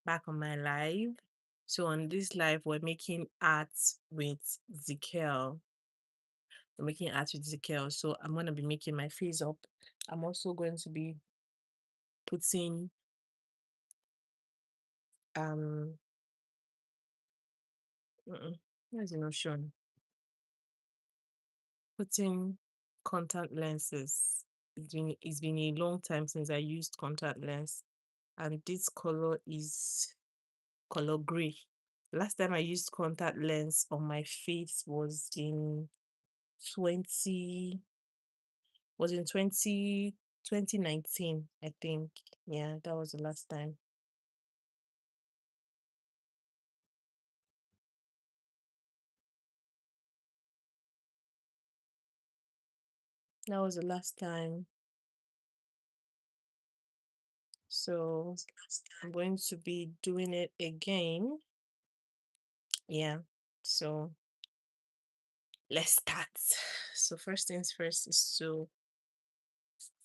back on my live. So on this live, we're making art with Zikel. We're making art with Zikel. So I'm gonna be making my face up. I'm also going to be putting where's the notion? Putting contact lenses. It's been a long time since I used contact lens, and this color is color gray. Last time I used contact lens on my face was in 20 was in 2019, I think. Yeah, that was the last time. That was the last time. So I'm going to be doing it again. Yeah. So let's start. So first things first is to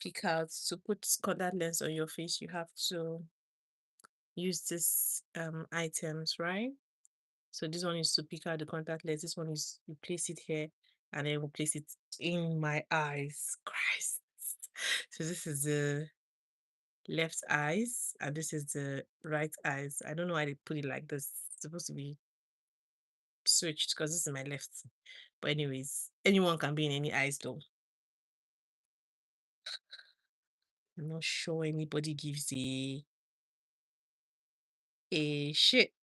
pick out to put contact lens on your face. You have to use this items, right? So this one is to pick out the contact lens. This one is you place it here, and then we'll place it in my eyes. Christ. So this is the left eyes, and this is the right eyes. I don't know why they put it like this. It's supposed to be switched because this is my left. But anyways, anyone can be in any eyes though. I'm not sure anybody gives a shit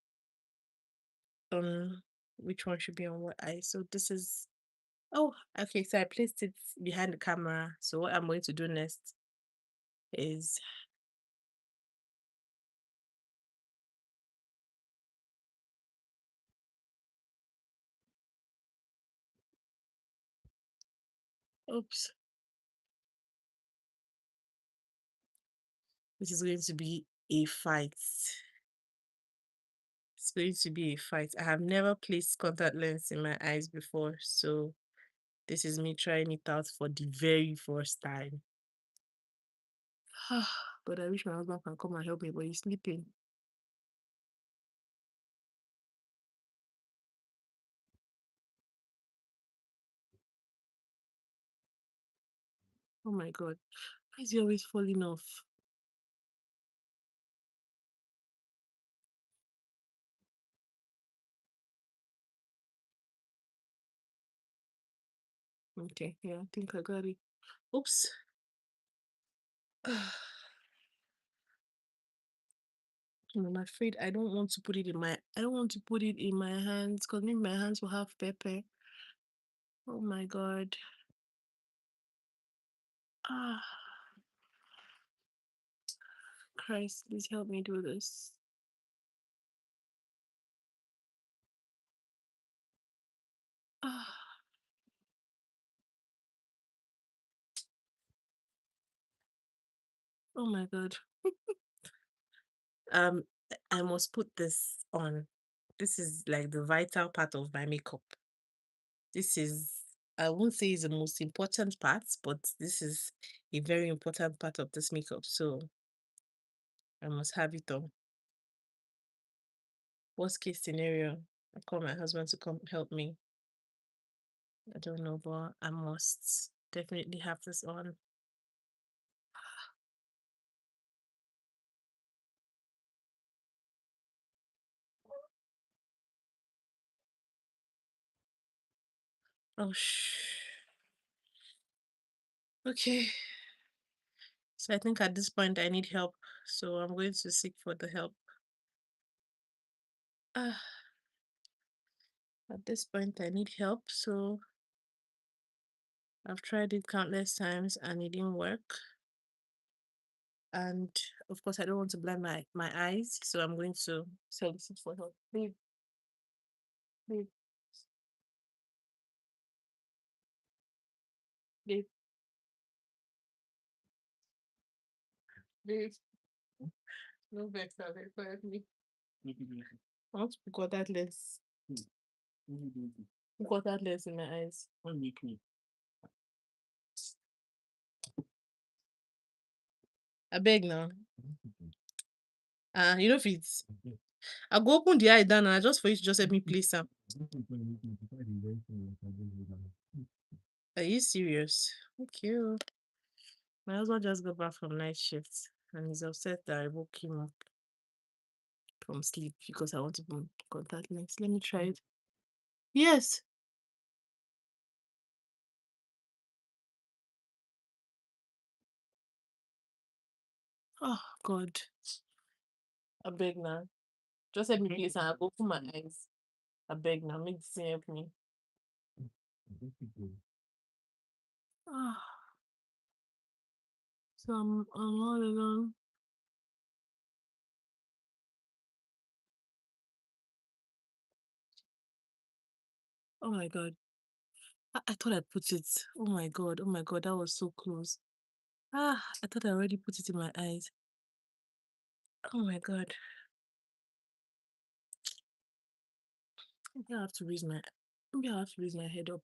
on which one should be on what eye. So this is oh okay. So I placed it behind the camera. So what I'm going to do next is oops. This is going to be a fight. It's going to be a fight. I have never placed contact lens in my eyes before, so this is me trying it out for the very first time. But I wish my husband can come and help me, but he's sleeping. Oh my god. Why is he always falling off? Okay, yeah, I think I got it. Oops. I'm afraid I don't want to put it in my hands because maybe my hands will have pepper. Oh my god. Ah, Christ, please help me do this. Ah, oh my god. Um, I must put this on. This is like the vital part of my makeup. This is, I won't say it's the most important part, but this is a very important part of this makeup. So I must have it on. Worst case scenario, I call my husband to come help me. I don't know, but I must definitely have this on. Oh, okay. So I think at this point I need help. So I'm going to seek for the help. Ah, at this point I need help. So I've tried it countless times and it didn't work. And of course, I don't want to blind my eyes, so I'm going to solicit for help. Babe, babe, babe, babe. No vex, babe, help me. I want to put that lens. Put that lens in my eyes. I beg now. You know if it's I go open the eye down and just for you to just help me place am. Are you serious? Okay. Oh. My husband just got back from night shift and he's upset that I woke him up from sleep because I want to put contact lens. Let me try it. Yes. Oh God. I beg now. Just help me place and I'll open my eyes. I beg now. Make this thing help me. Ah, so I'm all alone. Oh my God. I thought I put it. Oh my God. Oh my God. That was so close. I thought I already put it in my eyes. Oh my God. Maybe I have to raise my maybe I have to raise my head up.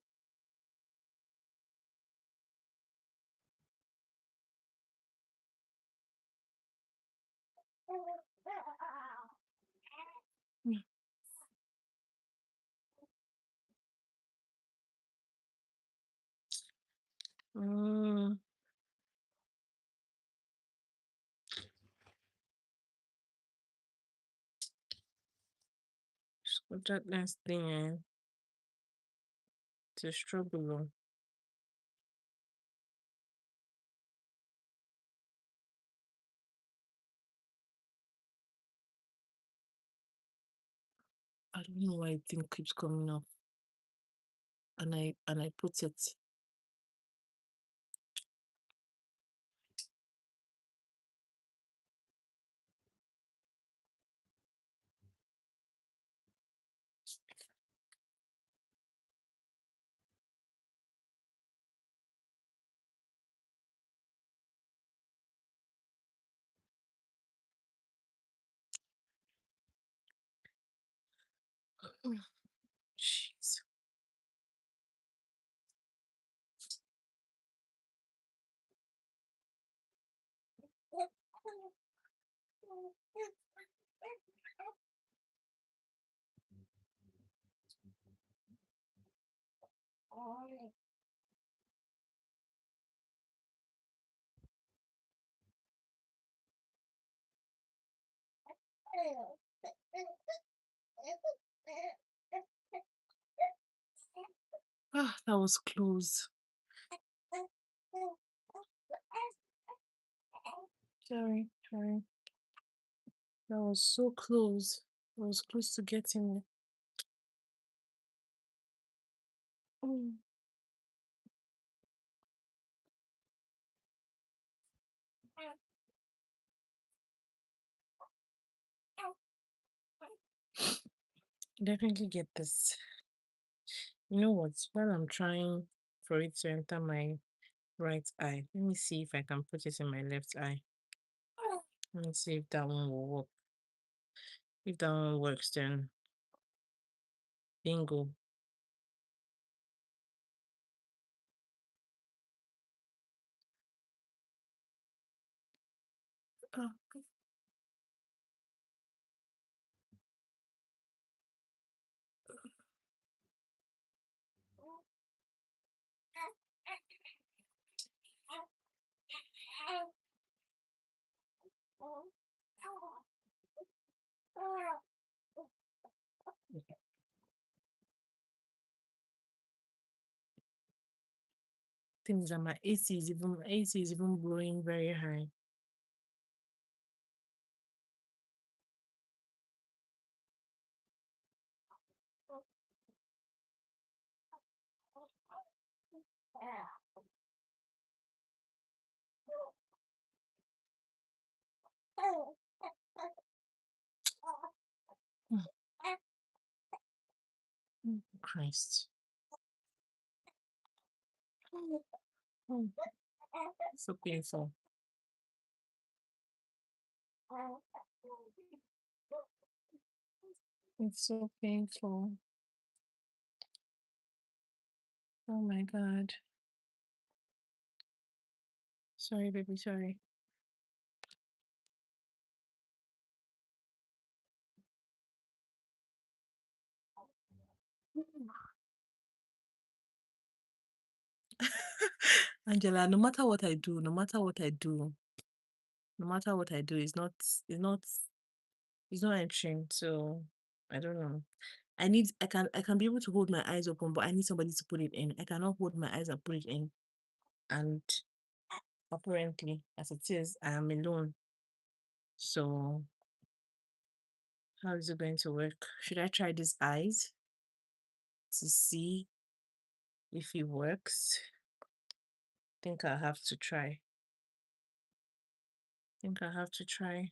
Mm. Mm, that last thing, it's a struggle. Oh. I don't know why the thing keeps coming up. And I put it. Jeez. That was close. Sorry. That was so close. I was close to getting it. Mm. Definitely get this. You know what? While I'm trying for it to enter my right eye, let me see if I can put it in my left eye. Let me see if that one will work. If that one works, then bingo. Oh, things that my AC is even blowing very high. Mm, Christ. Mm, So painful. It's so painful. Oh my God. Sorry, baby, sorry. Angela, no matter what I do, no matter what I do, no matter what I do, it's not entering. So I don't know. I can be able to hold my eyes open, but I need somebody to put it in. I cannot hold my eyes and put it in. And apparently, as it is, I am alone. So how is it going to work? Should I try these eyes to see if it works? I think I have to try. I think I have to try.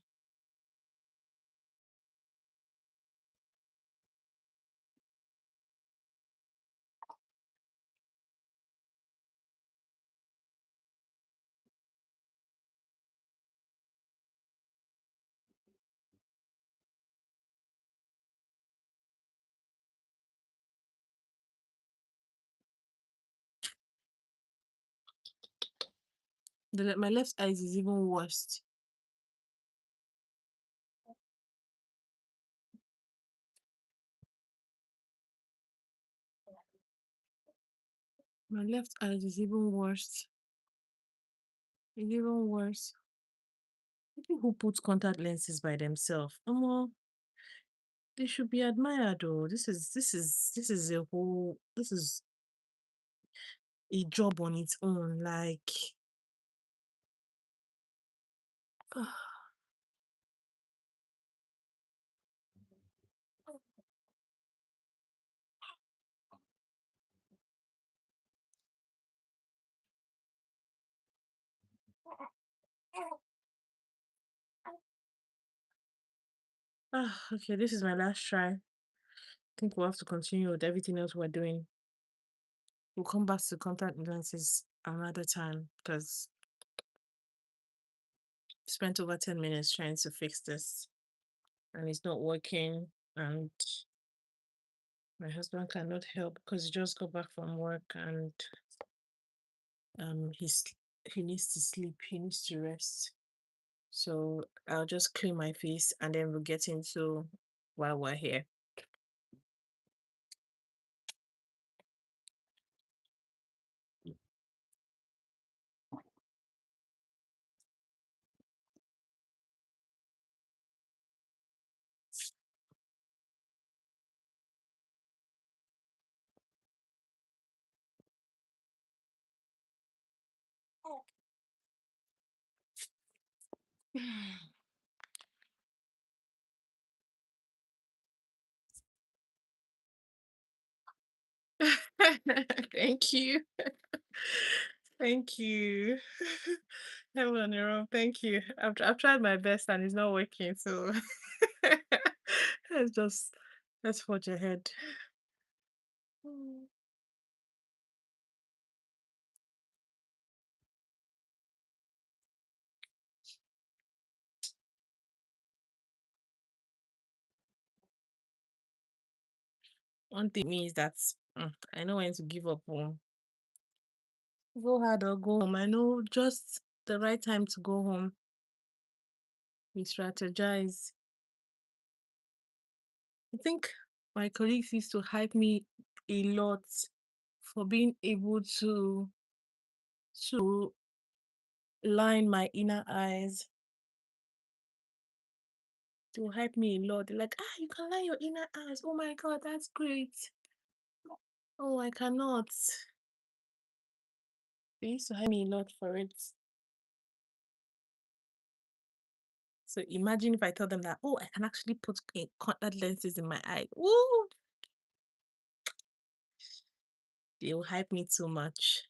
My left eye is even worse. My left eye is even worse. It's even worse. People who put contact lenses by themselves, they should be admired though. This is a job on its own. Like okay, this is my last try. I think we'll have to continue with everything else we're doing. We'll come back to contact lenses another time because spent over 10 minutes trying to fix this and it's not working, and my husband cannot help because he just got back from work and he's he needs to sleep, he needs to rest. So I'll just clean my face and then we'll get into why we're here. Thank you. Thank you. Heaven on your own. Thank you. I've tried my best and it's not working. So let's just let's forge ahead. One thing means that I know when to give up. Go hard or go home. I know just the right time to go home. We strategize. I think my colleagues used to hype me a lot for being able to line my inner eyes. They will hype me a lot. They're like, you can line your inner eyes. Oh my god, that's great. Oh, I cannot. They used to hype me a lot for it. So imagine if I tell them that, oh, I can actually put contact lenses in my eye. Ooh, they will hype me too much.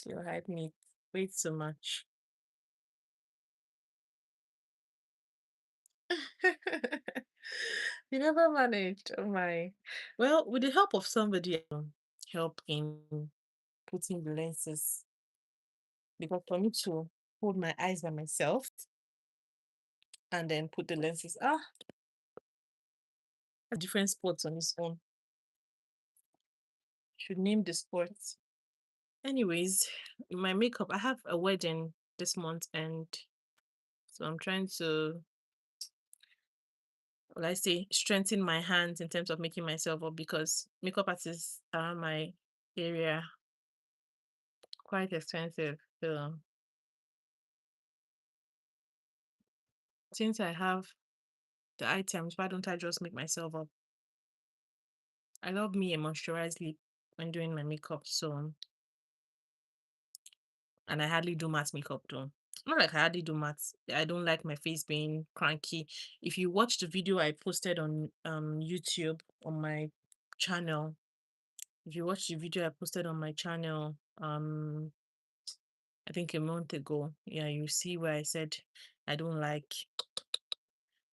They will hype me way too much. You never managed. Oh my. Well, with the help of somebody, help in putting the lenses. Because for me to hold my eyes by myself and then put the lenses, different sports on its own. Should name the sports. Anyways, my makeup, I have a wedding this month and so I'm trying to well, I say strengthen my hands in terms of making myself up, because makeup artists around my area quite expensive. So since I have the items, why don't I just make myself up? I love me a moisturized lip when doing my makeup. So, and I hardly do matte makeup though. Not like I hardly do matte. I don't like my face being cranky. If you watch the video I posted on YouTube on my channel, if you watch the video I posted on my channel, I think a month ago, yeah, you see where I said I don't like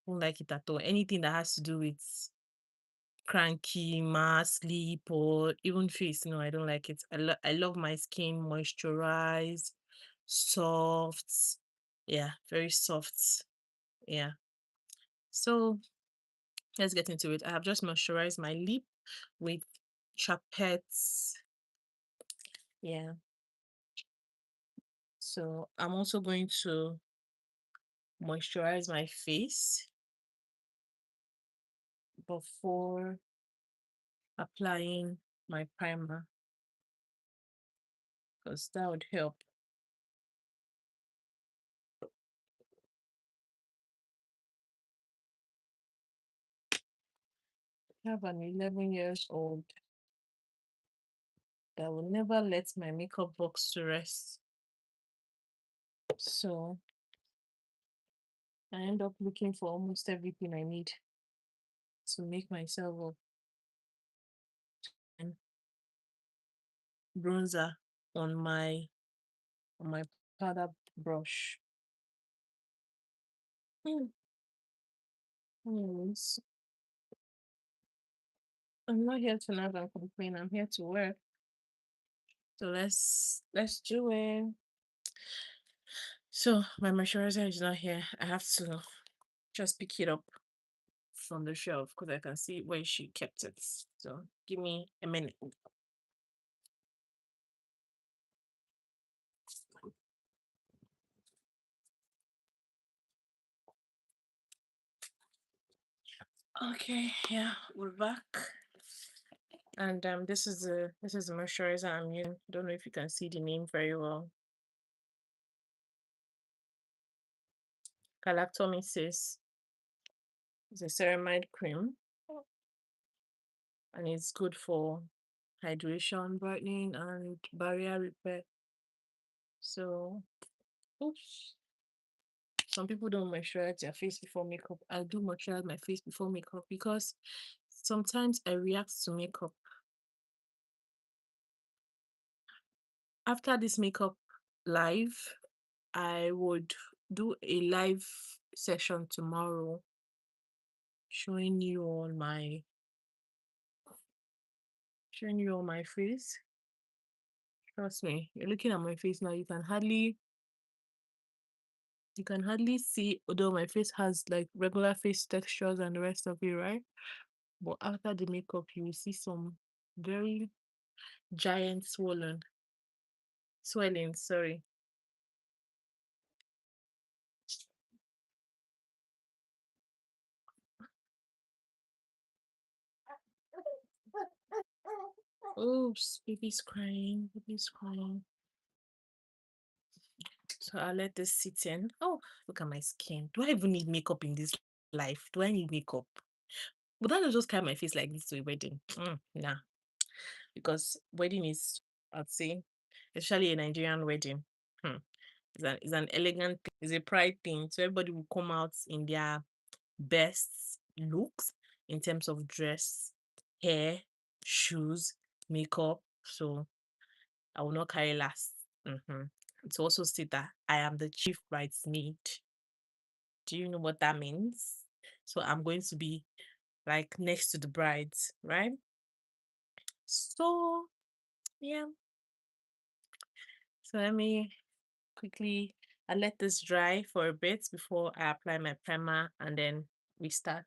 it at all. Anything that has to do with cranky, mass, sleep, or even face, no, I don't like it. I love my skin moisturized, soft, yeah, very soft, yeah. So let's get into it. I have just moisturized my lip with Chapet's, yeah. So I'm also going to moisturize my face before applying my primer, because that would help. I have an 11 years old that will never let my makeup box to rest. So I end up looking for almost everything I need to make myself up. And bronzer on my powder brush. Hmm. Anyways, I'm not here to nag and complain. I'm here to work. So let's do it. So my moisturizer is not here. I have to just pick it up from the shelf because I can see where she kept it. So give me a minute. Okay, yeah, we're back. And this is the moisturizer I'm using. Don't know if you can see the name very well. Galactomesis. It's a ceramide cream, and it's good for hydration, brightening, and barrier repair. So, oops. Some people don't moisturize their face before makeup. I do moisturize my face before makeup because sometimes I react to makeup. After this makeup live, I would do a live session tomorrow showing you all my face. Trust me, you're looking at my face now. You can hardly see, although my face has like regular face textures and the rest of it, right? But after the makeup, you will see some very giant swelling, sorry. Oops, baby's crying, baby's crying. So I'll let this sit in. Oh, look at my skin. Do I even need makeup in this life? Do I need makeup? But that will just carry my face like this to a wedding. Nah, because wedding is, I'd say, especially a Nigerian wedding. Hmm. It's an elegant thing. It's a pride thing. So everybody will come out in their best looks in terms of dress, hair, shoes, makeup. So I will not carry last. To also state that I am the chief bridesmaid. Do you know what that means? So I'm going to be like next to the brides, right? So yeah. So let me quickly I let this dry for a bit before I apply my primer and then we start.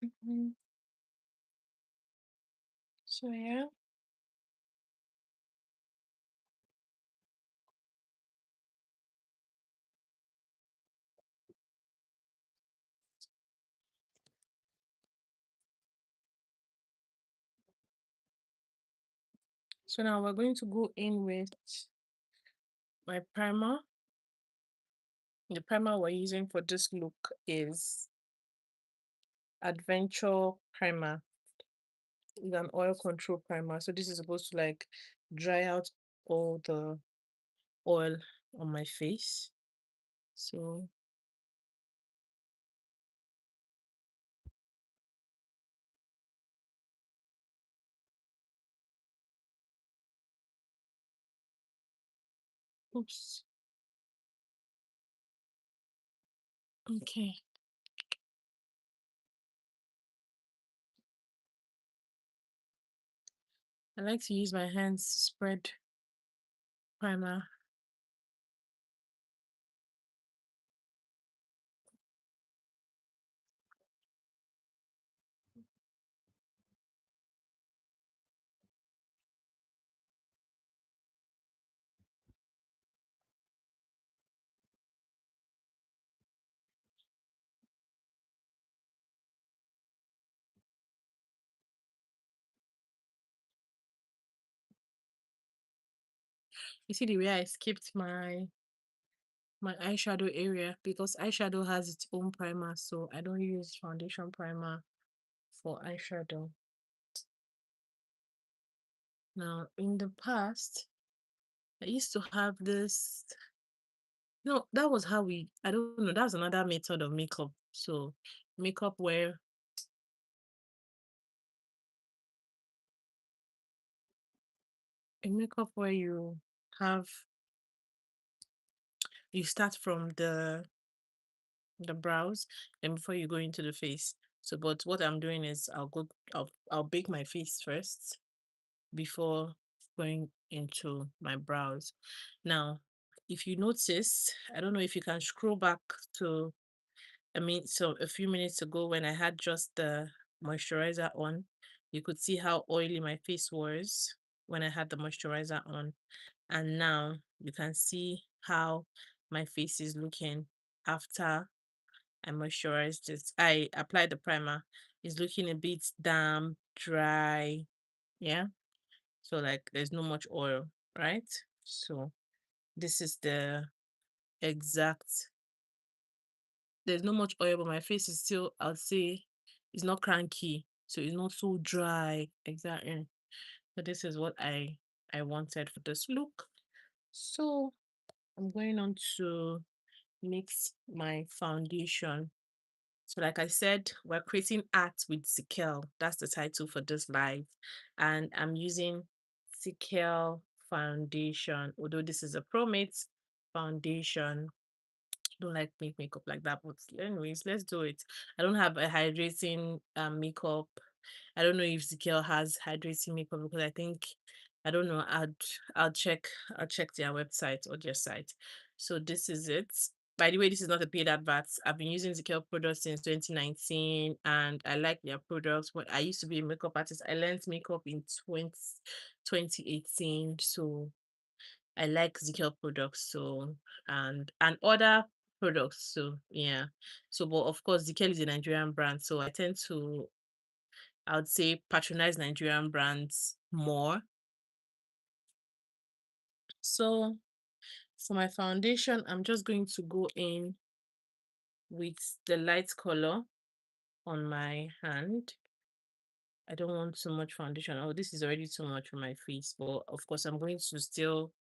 Mhm. So yeah. So now we're going to go in with my primer. The primer we're using for this look is Adventure Primer. It's an oil control primer. So this is supposed to like dry out all the oil on my face. So oops. Okay. I like to use my hands to spread primer. You see the way I skipped my eyeshadow area because eyeshadow has its own primer, so I don't use foundation primer for eyeshadow. Now, in the past, I used to have this. No, that was how I don't know, that's another method of makeup. So, makeup where a makeup where have you start from the brows and before you go into the face. So, but what I'm doing is I'll bake my face first before going into my brows. Now, if you notice, I don't know if you can scroll back to so a few minutes ago when I had just the moisturizer on, you could see how oily my face was when I had the moisturizer on. And now you can see how my face is looking after I moisturized it. I applied the primer. It's looking a bit damp, dry. Yeah. So like there's no much oil, right? So this is the exact there's not much oil, but my face is still, I'll say, it's not cranky. So it's not so dry. Exactly. So this is what I wanted for this look. So I'm going on to mix my foundation. So like I said, we're creating art with Zikel. That's the title for this live. And I'm using Zikel foundation, although this is a Pro Mate foundation. Don't like make makeup like that, but anyways, let's do it. I don't have a hydrating makeup. I don't know if Zikel has hydrating makeup because I think I don't know. I'll check their website or their site. So this is it. By the way, this is not a paid advert. I've been using Zikel products since 2019 and I like their products. But I used to be a makeup artist. I learned makeup in 2018. So I like Zikel products, so and other products. So yeah. So but of course Zikel is a Nigerian brand. So I tend to I would say patronize Nigerian brands more. So for my foundation, I'm just going to go in with the light color on my hand. I don't want too much foundation. Oh, this is already too much for my face, but of course I'm going to still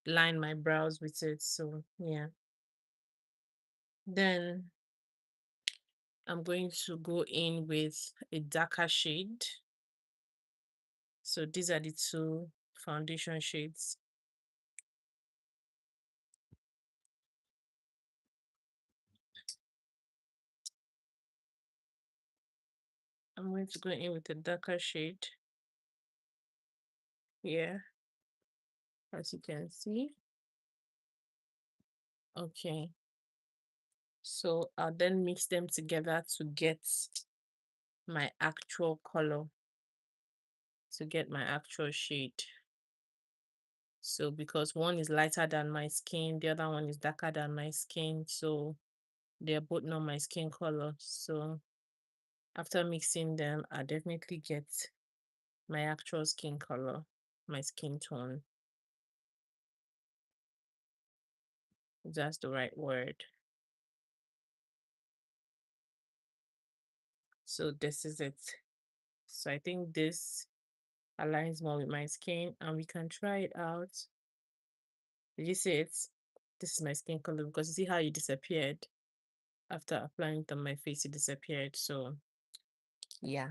line my brows with it. So yeah. Then I'm going to go in with a darker shade. So these are the two foundation shades. I'm going to go in with a darker shade here, as you can see. Okay. So I'll then mix them together to get my actual color, to get my actual shade. So because one is lighter than my skin, the other one is darker than my skin, so they're both not my skin color. So after mixing them, I definitely get my actual skin color, my skin tone. If that's the right word. So this is it. So I think this aligns more with my skin, and we can try it out. Did you see it? This is my skin color, because you see how it disappeared after applying it on my face, it disappeared. So yeah.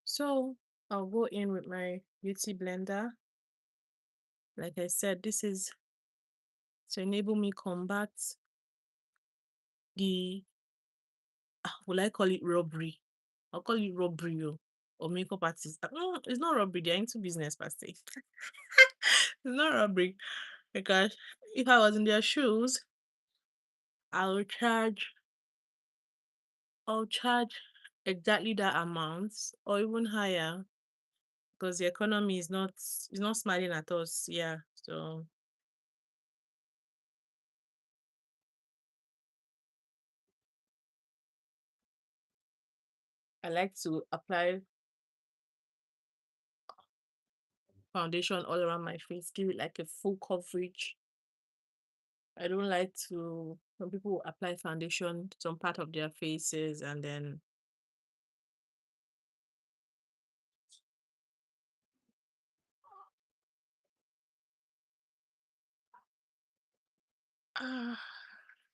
So I'll go in with my beauty blender. Like I said, this is to enable me combat the, will I call it robbery? I'll call it robbery, or makeup artists. No, it's not robbery. They're into business per se. It's not robbery, because if I was in their shoes, I would I'll charge exactly that amount or even higher, because the economy is not smiling at us. Yeah. So I like to apply foundation all around my face, give it like a full coverage. I don't like to, some people apply foundation to some part of their faces and then ah,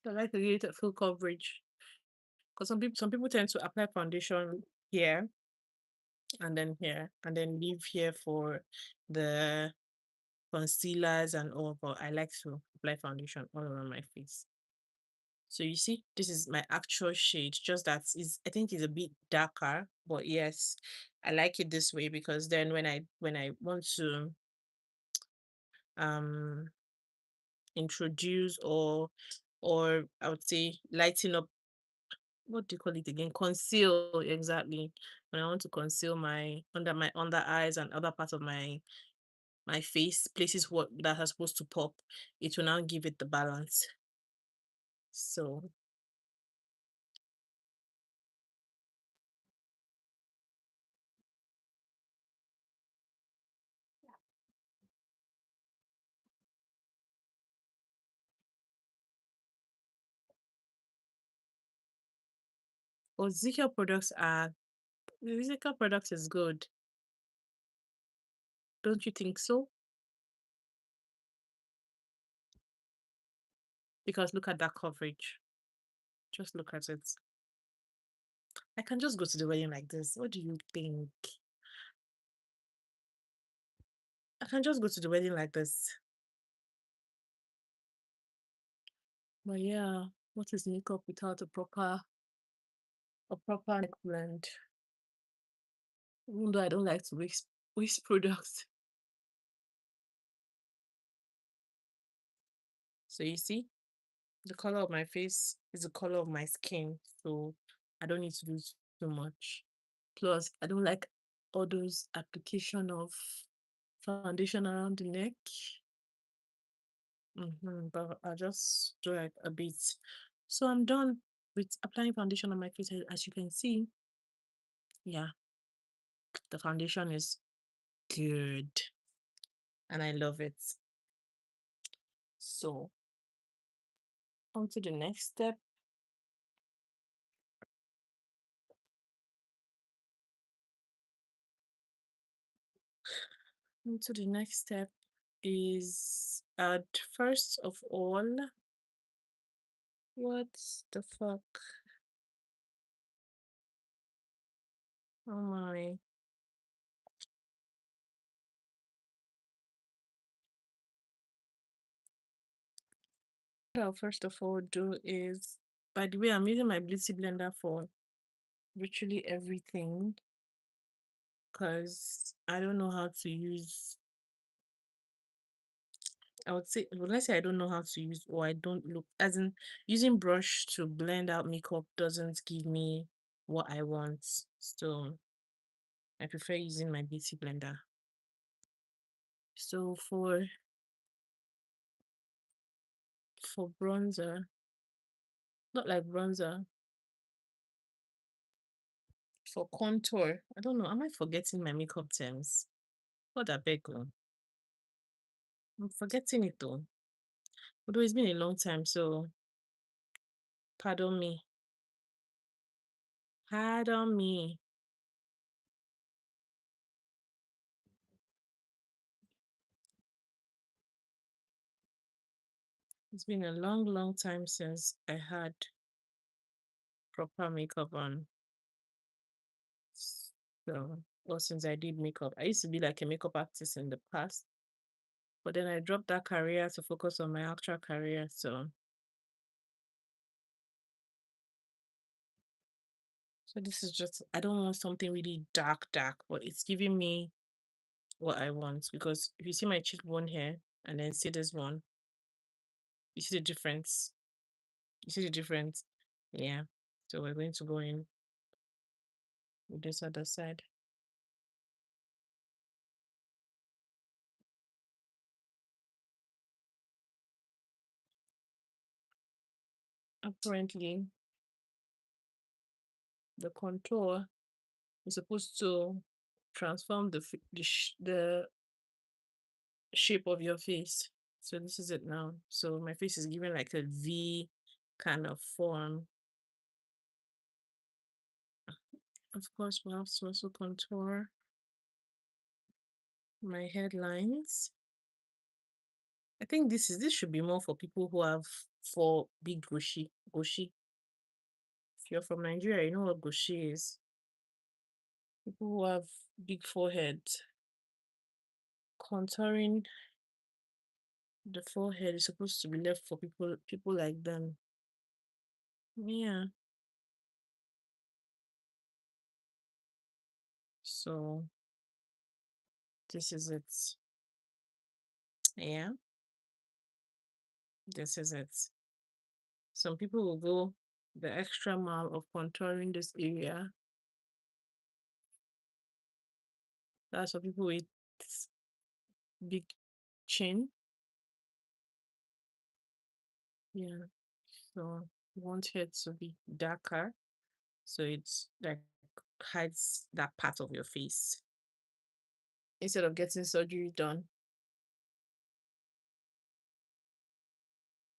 I like to give it a full coverage, because some people tend to apply foundation here and then leave here for the concealers and all, but I like to apply foundation all around my face. So you see, this is my actual shade, just that is, I think, is a bit darker, but yes, I like it this way, because then when I want to um introduce, or I would say lighten up, what do you call it again? Conceal, exactly. When I want to conceal my under eyes and other parts of my face, places what that are supposed to pop, it will now give it the balance. So oh, Zikel products is good. Don't you think so? Because look at that coverage. Just look at it. I can just go to the wedding like this. What do you think? I can just go to the wedding like this. But yeah, what is makeup without a proper neck blend? Even though I don't like to waste products. So you see, the color of my face is the color of my skin. So I don't need to do too much. Plus, I don't like all those application of foundation around the neck. But I'll just do like a bit. So I'm done with applying foundation on my face. As you can see, yeah, the foundation is good and I love it. So on to the next step. Into the next step is first of all, what the fuck? Oh my. What I'll first of all do is, by the way, I'm using my Blitzy blender for virtually everything because I don't know how to use. I would say, well, let's say I don't know how to use, or I don't look, as in using brush to blend out makeup doesn't give me what I want. So I prefer using my beauty blender. So for bronzer, not like bronzer, for contour, I don't know. Am I forgetting my makeup terms? What a beg. I'm forgetting it though. Although it's been a long time, so pardon me. Pardon me. It's been a long, long time since I had proper makeup on. So, or since I did makeup. I used to be like a makeup artist in the past, but then I dropped that career to focus on my actual career. So this is just, I don't want something really dark, dark, but it's giving me what I want. Because if you see my cheekbone here and then see this one, you see the difference. You see the difference? Yeah. So we're going to go in with this other side. Apparently, the contour is supposed to transform the shape of your face. So this is it now. So my face is given like a V kind of form. Of course, we'll have to also contour my headlines. I think this should be more for people who have for big goshi. Goshi. If you're from Nigeria, you know what goshi is. People who have big foreheads. Contouring the forehead is supposed to be left for people like them. Yeah. So this is it. Yeah, this is it. Some people will go the extra mile of contouring this area. That's for people with big chin. Yeah. So you want it to be darker. So it's like hides that part of your face. Instead of getting surgery done.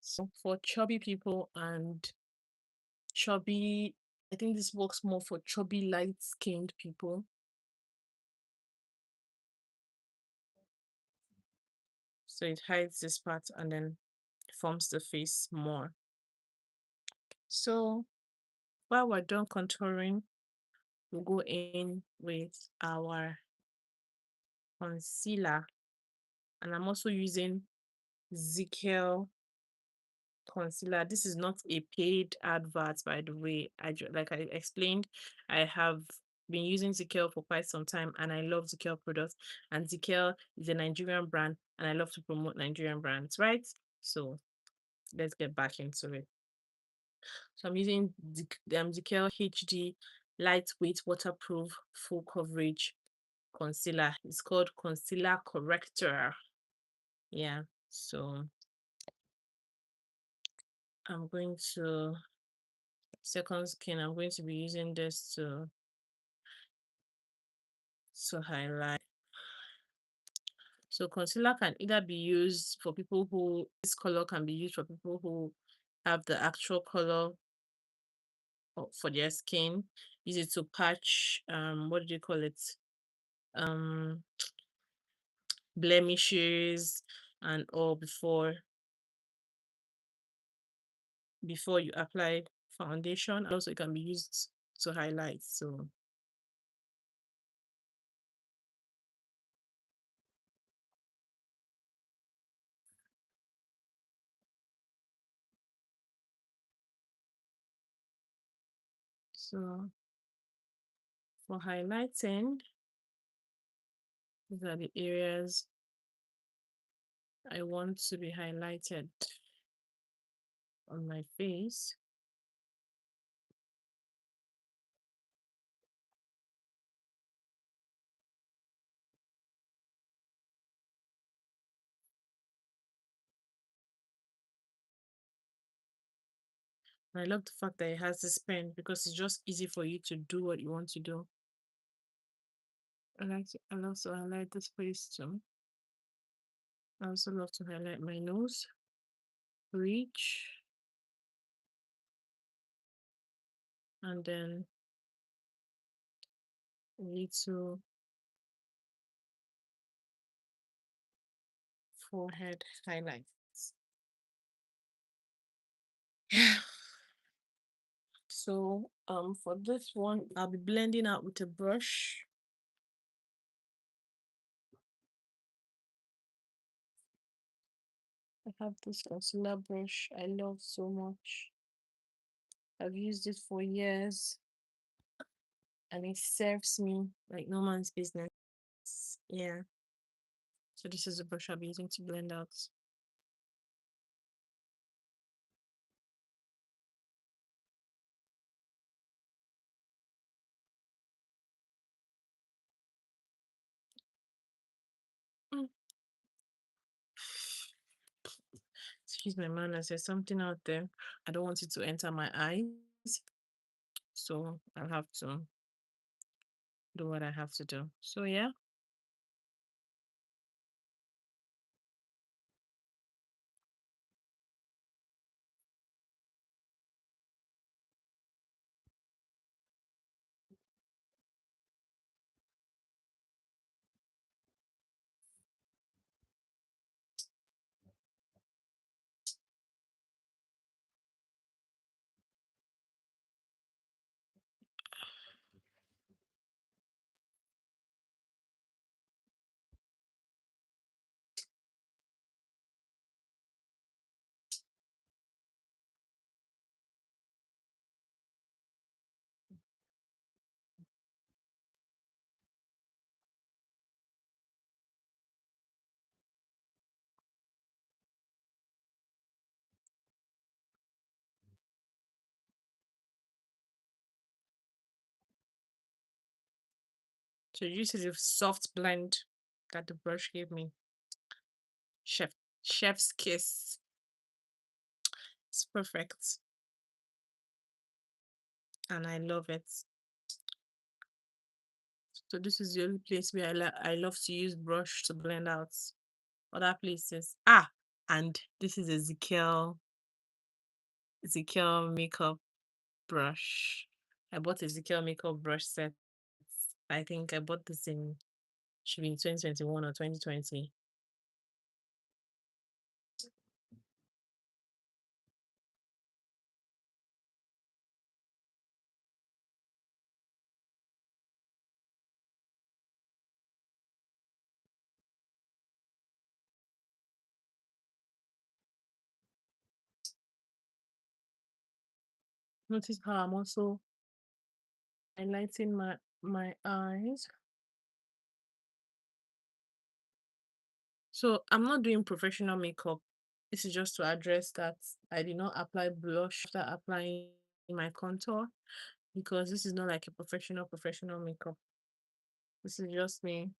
So for chubby people and chubby, I think this works more for chubby, light skinned people. So it hides this part and then forms the face more. So while we're done contouring, we'll go in with our concealer. And I'm also using Zikel concealer. This is not a paid advert, by the way. Like I explained, I have been using Zikel for quite some time and I love Zikel products. And Zikel is a Nigerian brand and I love to promote Nigerian brands, right? So let's get back into it. So I'm using Zikel HD lightweight waterproof full coverage concealer. It's called Concealer Corrector. Yeah. So I'm going to second skin. I'm going to be using this to highlight. So concealer can either be used for people who this color can be used for people who have the actual color for their skin. Use it to patch what do you call it? Um blemishes and all before you apply foundation. Also, it can be used to highlight. So for highlighting, these are the areas I want to be highlighted on my face. I love the fact that it has this pen because it's just easy for you to do what you want to do. I love to highlight this face too. I also love to highlight my nose, reach, and then little forehead highlights. So for this one, I'll be blending out with a brush. I have this concealer brush I love so much. I've used it for years and it serves me like no man's business. Yeah. So this is the brush I'll be using to blend out. Mm. Excuse my manners. There's something out there. I don't want it to enter my eyes. So I'll have to do what I have to do. So yeah. So this is a soft blend that the brush gave me. Chef chef's kiss. It's perfect. And I love it. So this is the only place where I love to use brush to blend out other places. And this is a Zikel makeup brush. I bought a Zikel makeup brush set. I think I bought this in should be in 2021 or 2020. Notice how I'm also highlighting my eyes. So I'm not doing professional makeup. This is just to address that I did not apply blush after applying my contour because this is not like a professional makeup. This is just me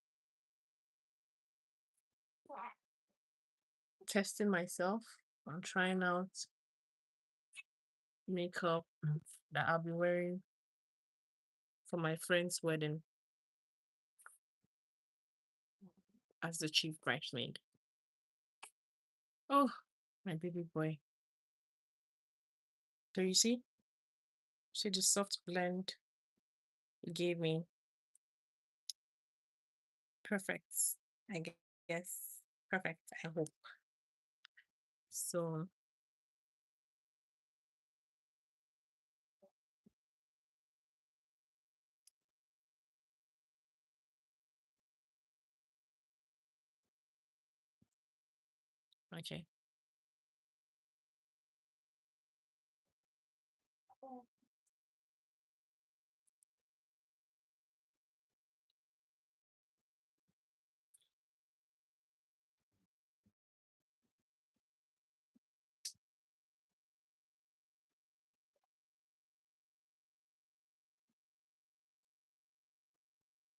testing myself and trying out makeup that I'll be wearing for my friend's wedding as the chief bridesmaid. Oh, my baby boy. So you see the soft blend it gave me. Perfect. I Yes. Perfect. I hope. So, okay.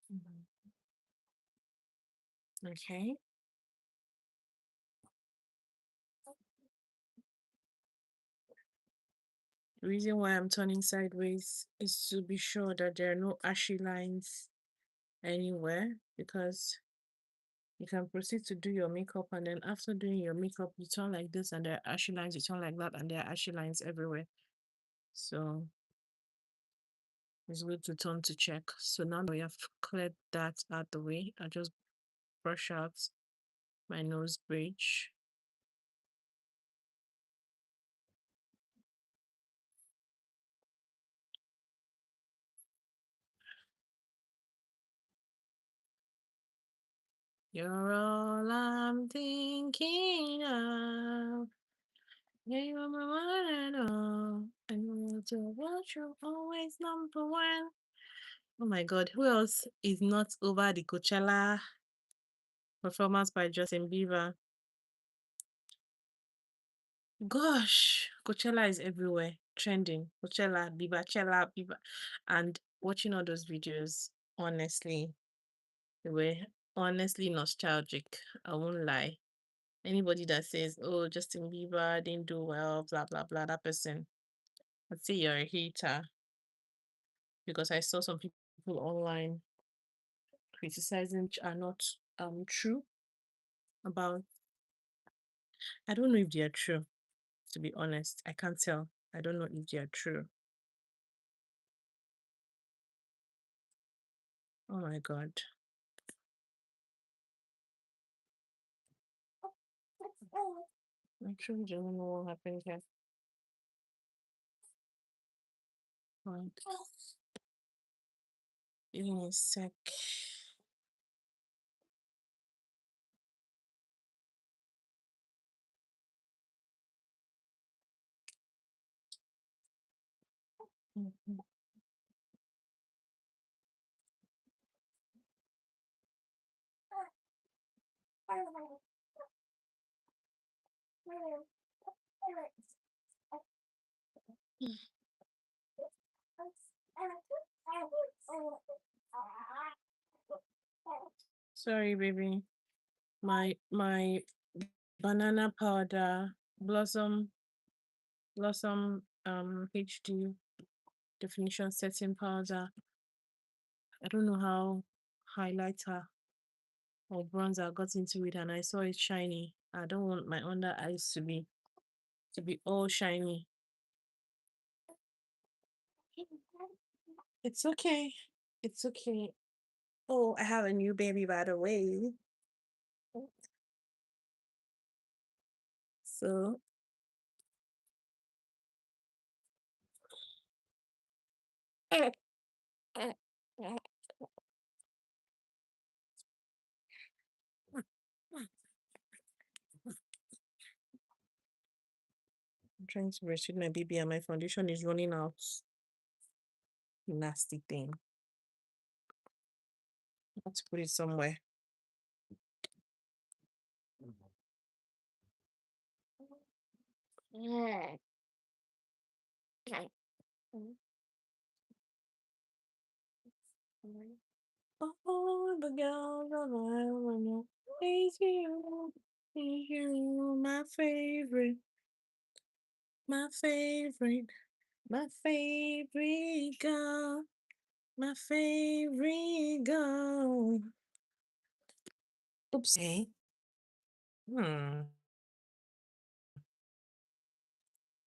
Mhm. Okay. The reason why I'm turning sideways is to be sure that there are no ashy lines anywhere, because you can proceed to do your makeup, and then after doing your makeup, you turn like this and there are ashy lines, you turn like that and there are ashy lines everywhere. So it's good to turn to check. So now that we have cleared that out the way, I'll just brush out my nose bridge. You're all I'm thinking of. Yeah, you are my one and all. And you're what you're always number one. Oh my god, who else is not over the Coachella performance by Justin Bieber? Gosh, Coachella is everywhere, trending. Coachella, Bieber, and watching all those videos. Honestly, they were honestly nostalgic. I won't lie. Anybody that says, "Oh, Justin Bieber didn't do well," blah blah blah, that person, I'd say you're a hater, because I saw some people online criticizing which are not true about. I don't know if they are true. To be honest, I can't tell. I don't know if they are true. Oh my god. I truly don't know what happened here. Right. Give me a sec. Mhm. Sorry, baby. My banana powder, blossom HD definition setting powder. I don't know how highlighter or bronzer got into it, and I saw it shiny. I don't want my under eyes to be all shiny. It's okay. It's okay. Oh, I have a new baby, by the way. So I'm trying to breastfeed my baby and my foundation is running out. Nasty thing. I have to put it somewhere. Oh, the girls of Ireland, it's you, my favorite, my favorite girl, my favorite girl. Oops. Hey. Hmm.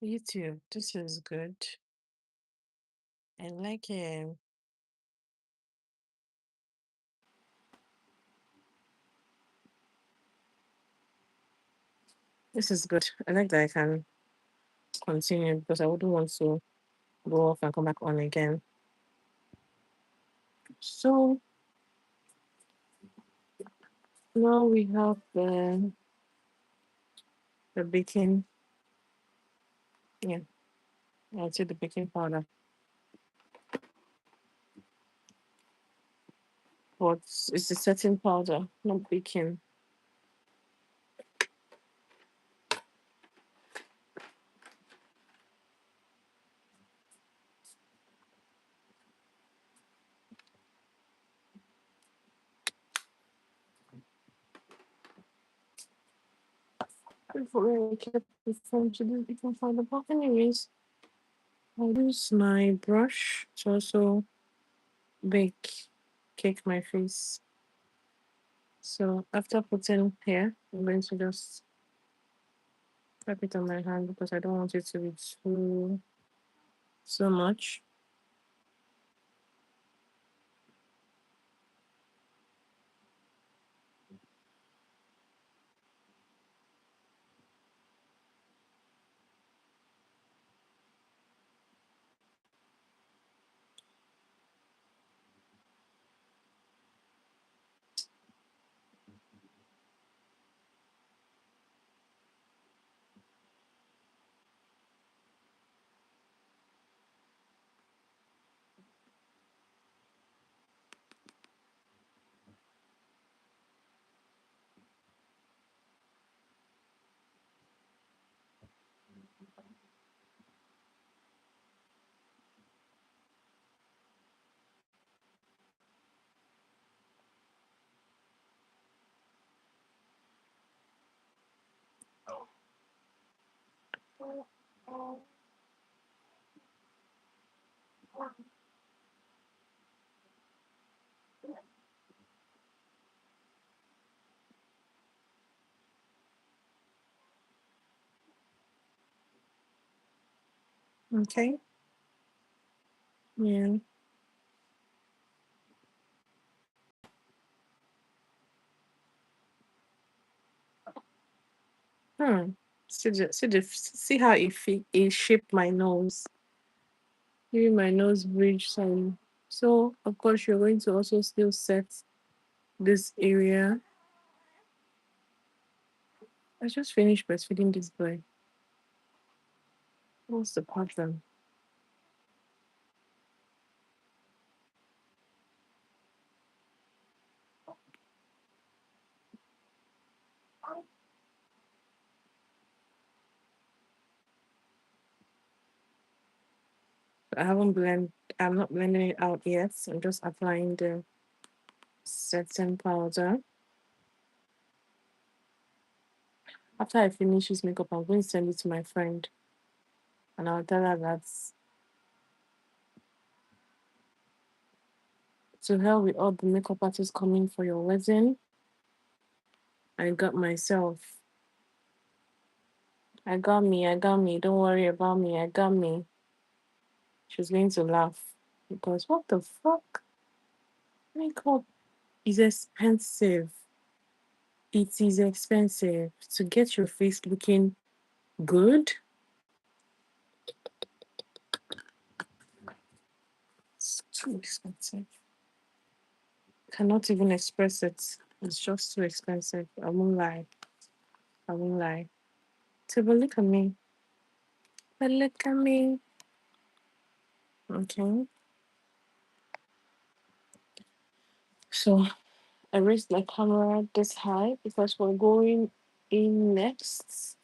YouTube, this is good. I like it. This is good. I like that I can continue because I wouldn't want to go off and come back on again. So now we have the baking. Yeah, I'll say the baking powder. But it's the setting powder, not baking. Before I kept referring to this baking powder, but anyways, I'll use my brush to also bake cake my face. So after putting here, I'm going to just tap it on my hand because I don't want it to be too so much. Okay. Yeah. Hmm. See how it shaped my nose. Giving my nose bridge some. So of course you're going to also still set this area. I just finished breastfeeding this boy. What's the pattern? I haven't blend. I'm not blending it out yet. So I'm just applying the setting powder. After I finish this makeup, I'm going to send it to my friend, and I'll tell her that to hell with all the makeup artists coming for your wedding. I got myself. I got me. I got me. Don't worry about me. I got me. She's going to laugh because what the fuck? Makeup is expensive. It is expensive to get your face looking good. It's too expensive. Cannot even express it. It's just too expensive. I won't lie. I won't lie. So, but look at me. But look at me. Okay. So I raised my camera this high because we're going in next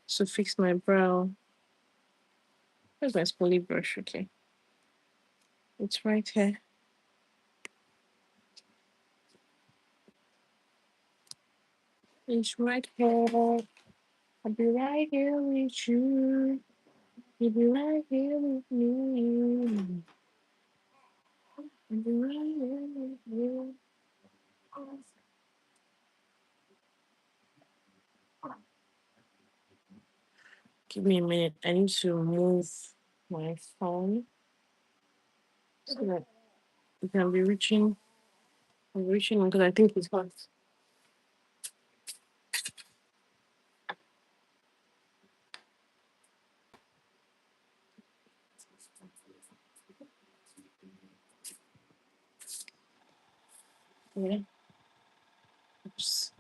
to fix my brow. Where's my spoolie brush? Okay. It's right here. It's right here. I'll be right here with you. You'll be right here with me. I'll be right here with you. Give me a minute. I need to move my phone so that you can be reaching. I'm reaching because I think it's hot. Yeah. Oops.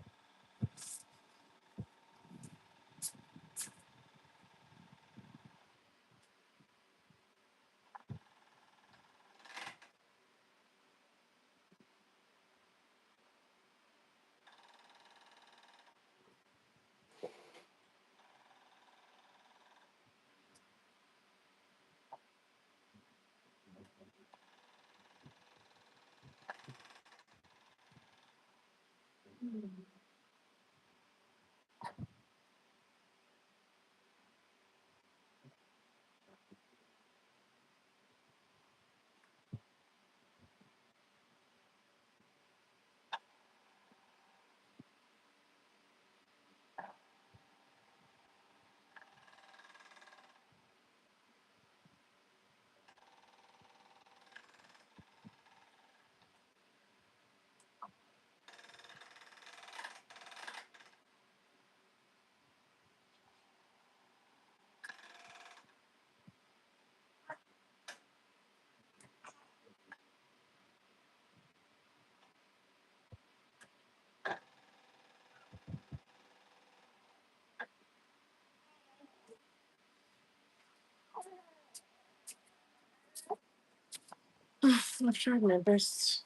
I've tried my best.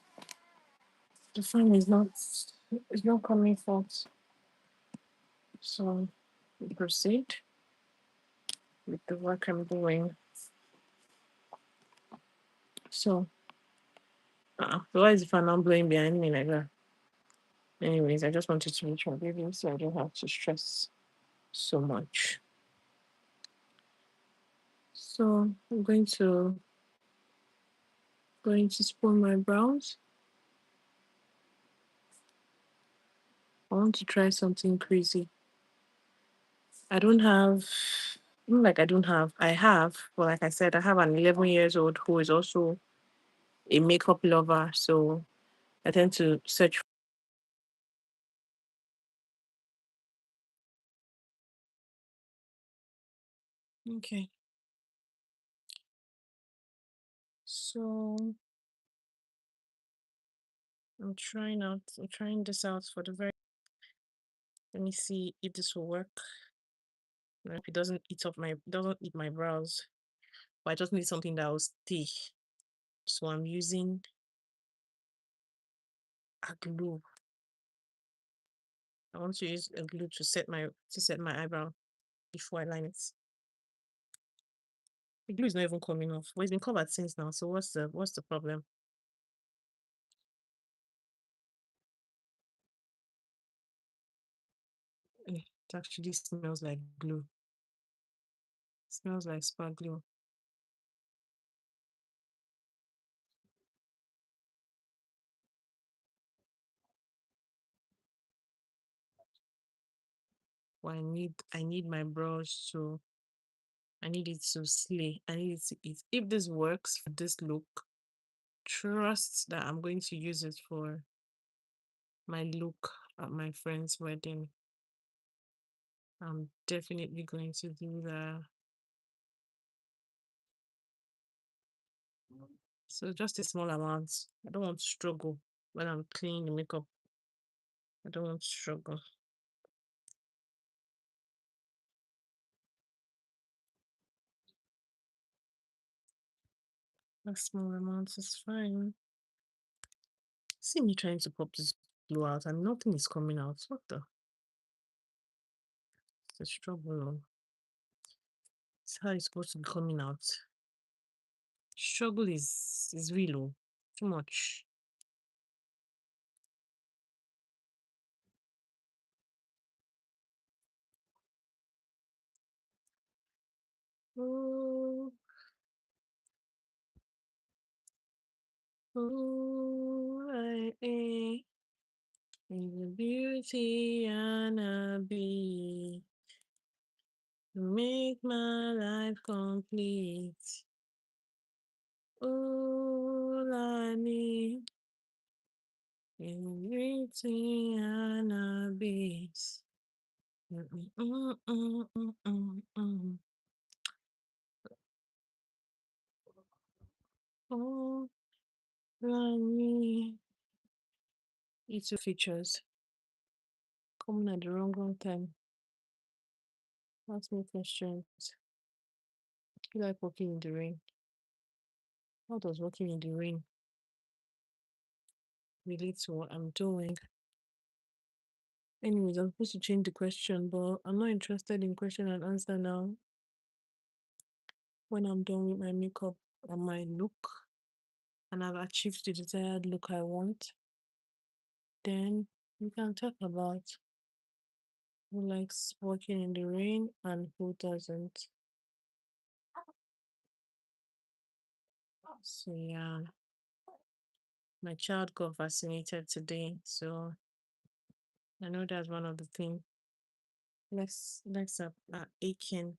The phone is not coming forth. So we proceed with the work I'm doing. So why is the fan not blowing behind me like that? Anyways, I just wanted to reach my baby so I don't have to stress so much. So I'm going to spoon my brows. I want to try something crazy. I don't have, not like I don't have, I have, but like I said, I have an 11 years old who is also a makeup lover. So I tend to search. Okay. So I'm trying this out for the very, let me see if this will work. If it doesn't eat my brows. But I just need something that will stay. So I'm using a glue. I want to use a glue to set my eyebrow before I line it. The glue is not even coming off. Well, it's been covered since now. So what's the problem? It actually smells like glue. It smells like spark glue. Well, I need my brush to I need it to slay. I need it to eat. If this works for this look, trust that I'm going to use it for my look at my friend's wedding. I'm definitely going to do that. So just a small amount. I don't want to struggle when I'm cleaning the makeup. I don't want to struggle. A small amount is fine. See me trying to pop this glue out and nothing is coming out. What the? It's a struggle. It's how it's supposed to be coming out. Struggle is real. Too much. Oh, oh, is the beauty and a be make my life complete. All I need is the beauty and a beat. Mm, mm, mm, mm, mm, mm. All I need E2 features coming at the wrong time. Ask me questions. You like walking in the rain? How does walking in the rain relate to what I'm doing? Anyways, I'm supposed to change the question, but I'm not interested in question and answer now. When I'm done with my makeup and my look, and I've achieved the desired look I want, then we can talk about who likes walking in the rain and who doesn't. So yeah, my child got vaccinated today, so I know that's one of the things. Legs are aching.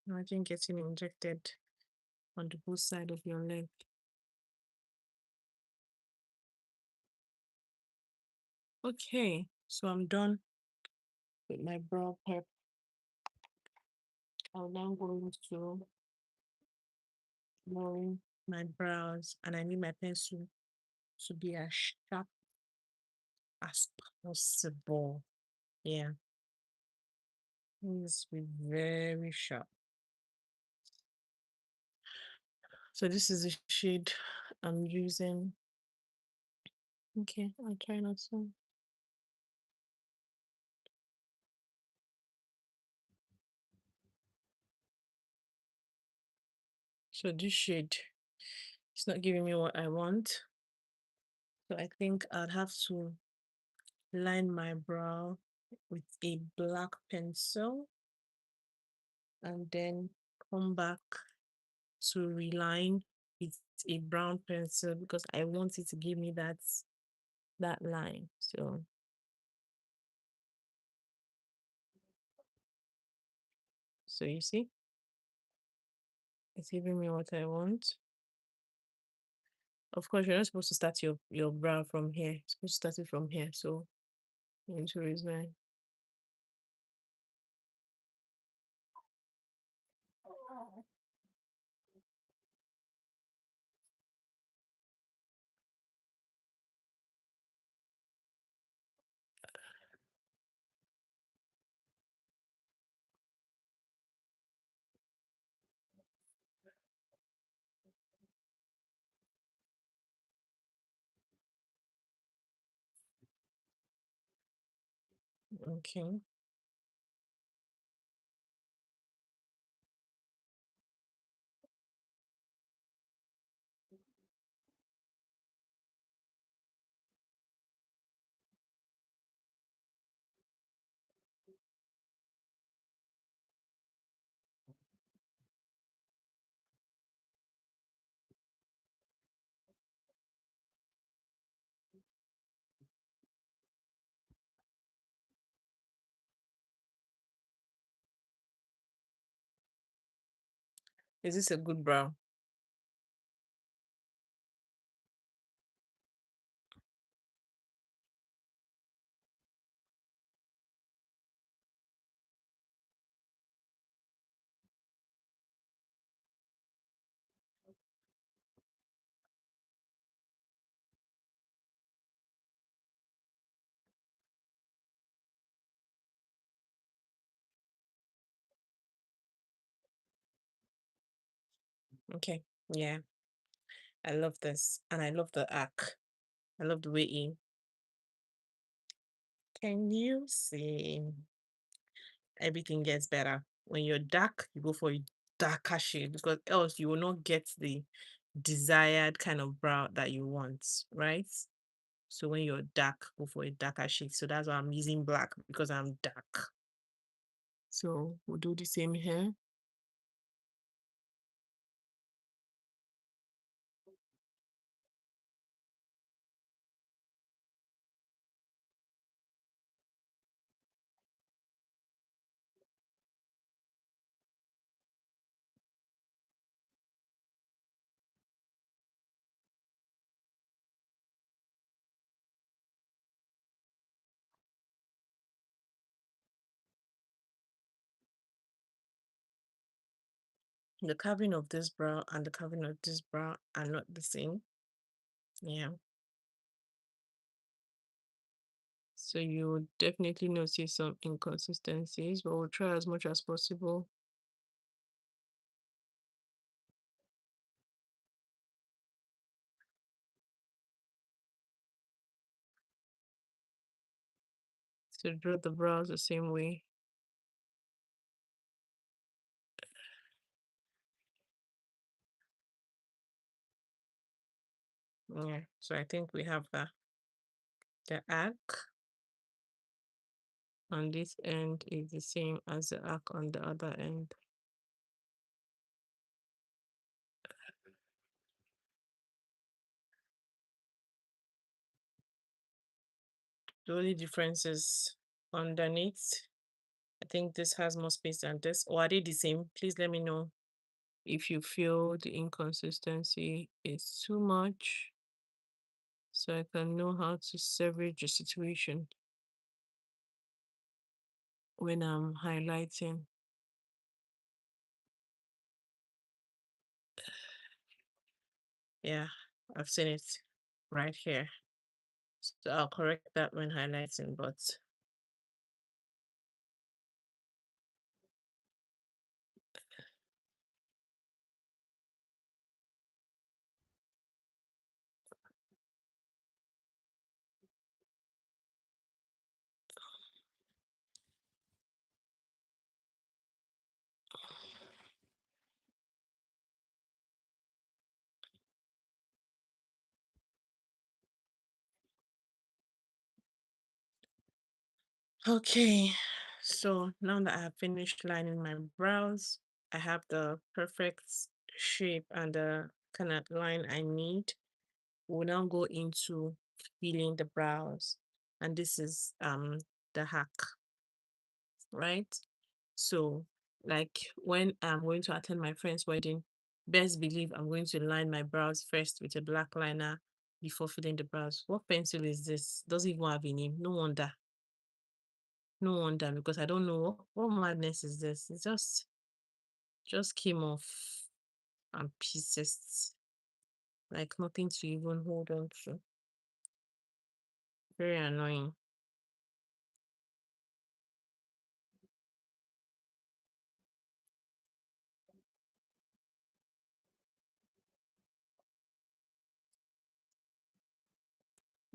Imagine getting injected on the both side of your leg. Okay, so I'm done with my brow prep. I'm now going to line my brows, and I need my pencil to be as sharp as possible. Yeah, it needs to be very sharp. So this is the shade I'm using. Okay, I'll try not to. So this shade is not giving me what I want. So I think I'd have to line my brow with a black pencil and then come back to reline with a brown pencil because I want it to give me that line. So you see, it's giving me what I want. Of course, you're not supposed to start your brow from here. You're supposed to start it from here. So you need to raise my. Okay. Is this a good brow? Okay. Yeah. I love this. And I love the arc. I love the way in. Can you see? Everything gets better. When you're dark, you go for a darker shade because else you will not get the desired kind of brow that you want, right? So when you're dark, go for a darker shade. So that's why I'm using black because I'm dark. So we'll do the same here. The carving of this brow and the carving of this brow are not the same. Yeah. So you would definitely notice some inconsistencies, but we'll try as much as possible to draw the brows the same way. Yeah, so I think we have the arc on this end is the same as the arc on the other end. The only difference is underneath. I think this has more space than this. Or are they the same? Please let me know if you feel the inconsistency is too much so I can know how to salvage the situation when I'm highlighting. Yeah, I've seen it right here. So I'll correct that when highlighting, but okay. So now that I have finished lining my brows, I have the perfect shape and the kind of line I need. We'll now go into filling the brows. And this is the hack, right? So like when I'm going to attend my friend's wedding, best believe I'm going to line my brows first with a black liner before filling the brows. What pencil is this? Doesn't even have a name. No wonder. No wonder, because I don't know what madness is this. It just came off and pieces. Like nothing to even hold on to. Very annoying.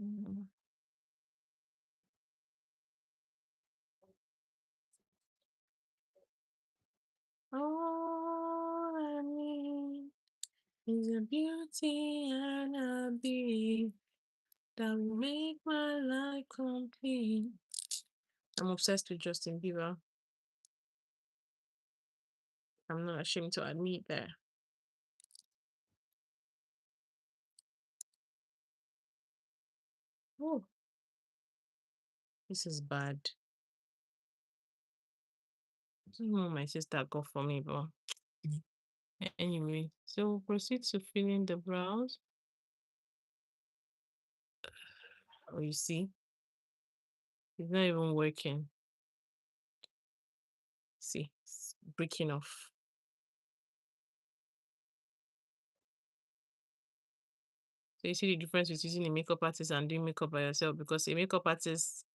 Mm. All I need is a beauty and a beat that will make my life complete. I'm obsessed with Justin Bieber. I'm not ashamed to admit that. Oh, this is bad. I don't know what my sister got for me, but anyway, so proceed to filling the brows. Oh, you see, it's not even working. See, it's breaking off. So you see the difference with using a makeup artist and doing makeup by yourself, because a makeup artist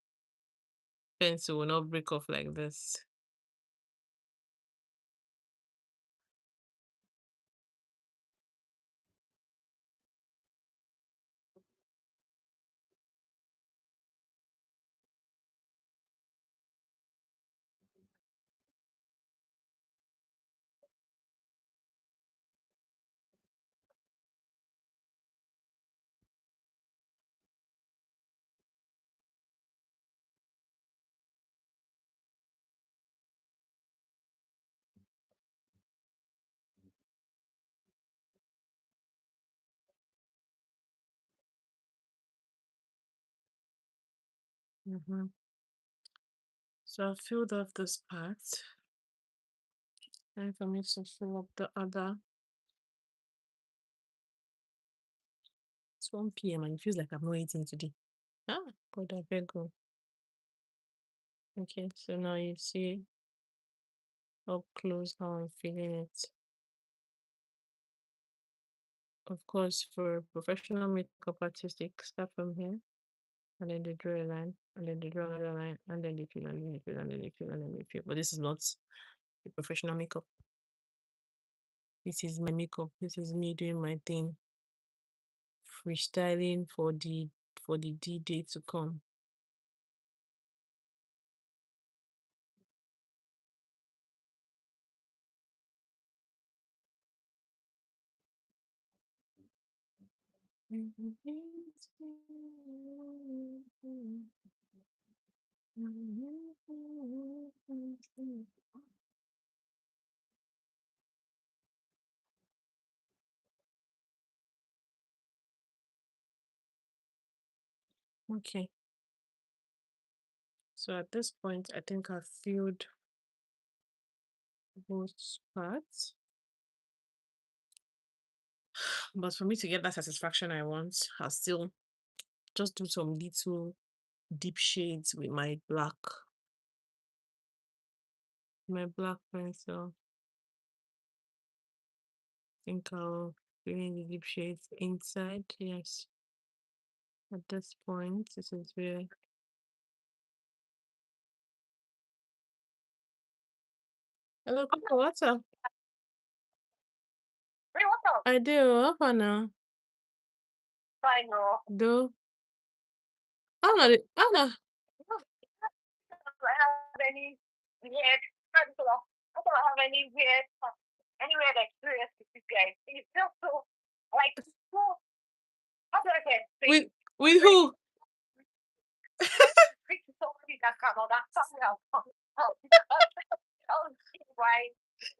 pencil will not break off like this. So I filled off this part. Time for me to fill up the other. It's 1 p.m. and it feels like I'm not eating today. Ah, God, I beg go. Okay, so now you see up close how I'm feeling it. Of course, for professional makeup artists, they start from here. and then they draw a line, and then they draw another line, and then they fill, and then they fill, and then they fill, and then they fill. But this is not the professional makeup. This is my makeup. This is me doing my thing, freestyling for the D-Day to come. Okay. So at this point, I think I've filled both parts. But for me to get that satisfaction I want, I'll still just do some little deep shades with my black pencil. I think I'll bring in the deep shades inside. Yes. At this point, this is where hello, Coco, what's up? Hey, what's up? I do. How far now? Fine, no. Do I'm not. I'm not. Do I have any weird, I don't have any weird, any weird experience with this guy. He's just so, like, so, how do I say? With who? Speak to somebody that cannot understand how, why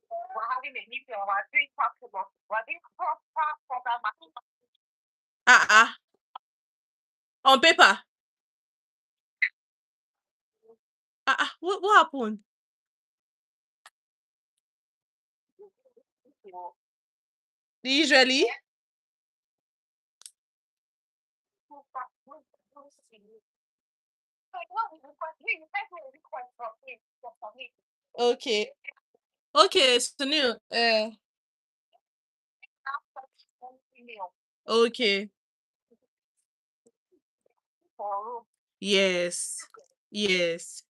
we're having a meeting or we're doing possible. We're doing program. On paper. What happened? Usually. Okay. Okay, so new. Okay. Yes. Yes.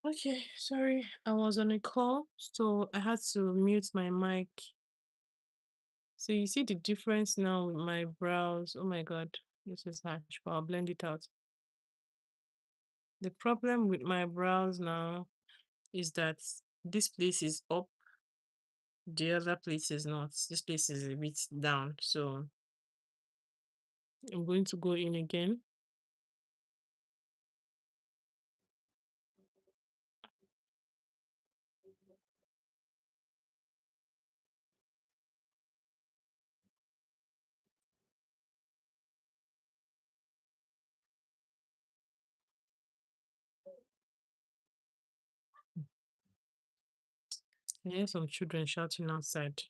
Okay, sorry, I was on a call, so I had to mute my mic. So you see the difference now with my brows. Oh my god, this is harsh, but I'll blend it out. The problem with my brows now is that this place is up, the other place is not. This place is a bit down. So I'm going to go in again. I hear some children shouting outside.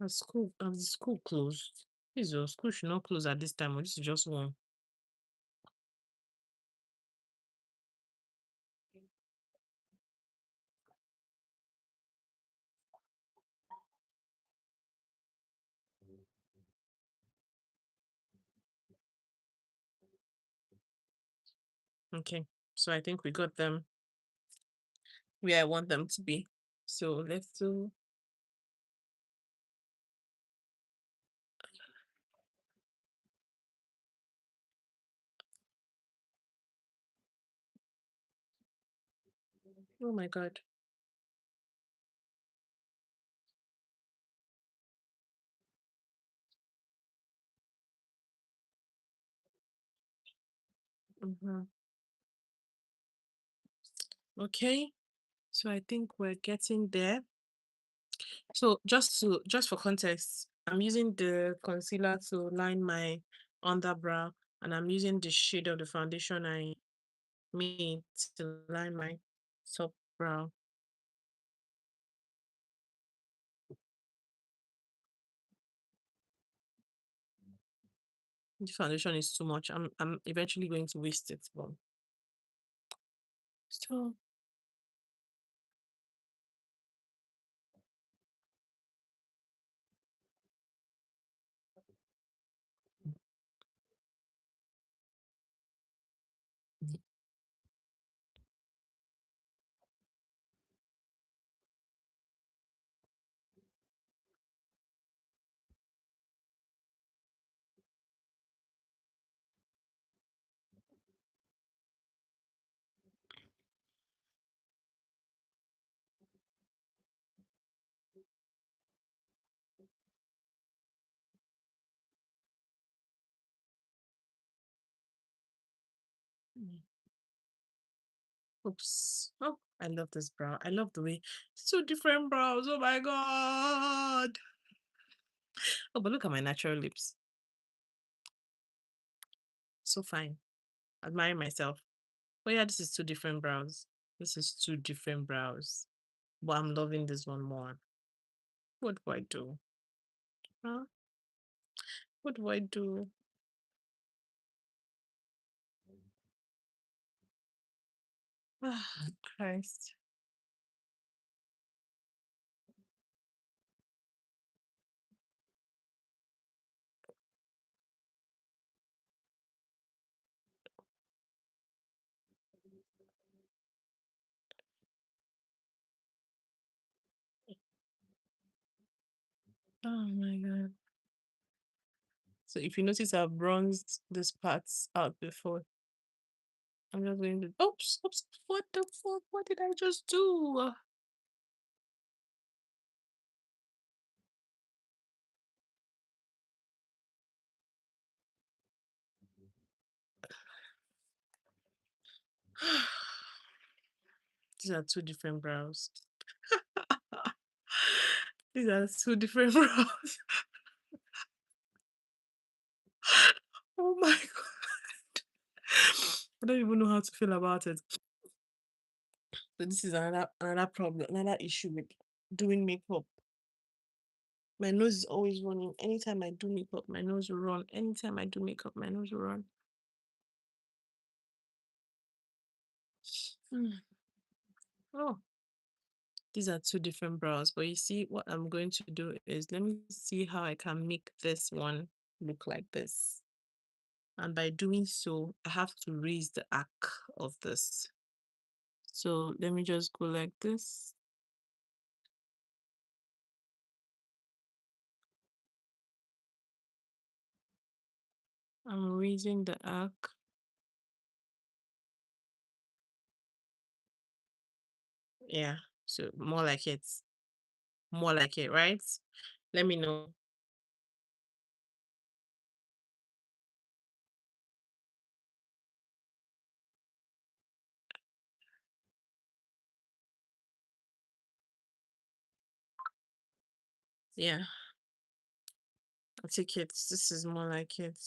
Has the school closed? Please, your school should not close at this time. Or this is just one. Okay, so I think we got them where I want them to be. So let's do. Oh my god. Mhm. Okay, so I think we're getting there. So just for context, I'm using the concealer to line my underbrow, and I'm using the shade of the foundation I made to line my top brow. The foundation is too much. I'm eventually going to waste it, but still. Oops. Oh, I love this brow. I love the way it's two different brows. Oh my god. Oh, but look at my natural lips. So fine. Admiring myself. Oh yeah, this is two different brows. This is two different brows. But I'm loving this one more. What do I do? Huh? What do I do? Ah, Christ. Oh my god. So if you notice I've bronzed these parts out before. I'm just going to oops. What the fuck? What did I just do? These are two different brows. These are two different brows. Oh my god. I don't even know how to feel about it. So this is another problem, another issue with doing makeup. My nose is always running. Anytime I do makeup, my nose will run. Anytime I do makeup, my nose will run. Hmm. Oh, these are two different brows. But you see, what I'm going to do is let me see how I can make this one look like this. And by doing so, I have to raise the arc of this. So let me just go like this. I'm raising the arc. Yeah, so more like it. More like it, right? Let me know. Yeah, I think it's this is more like it.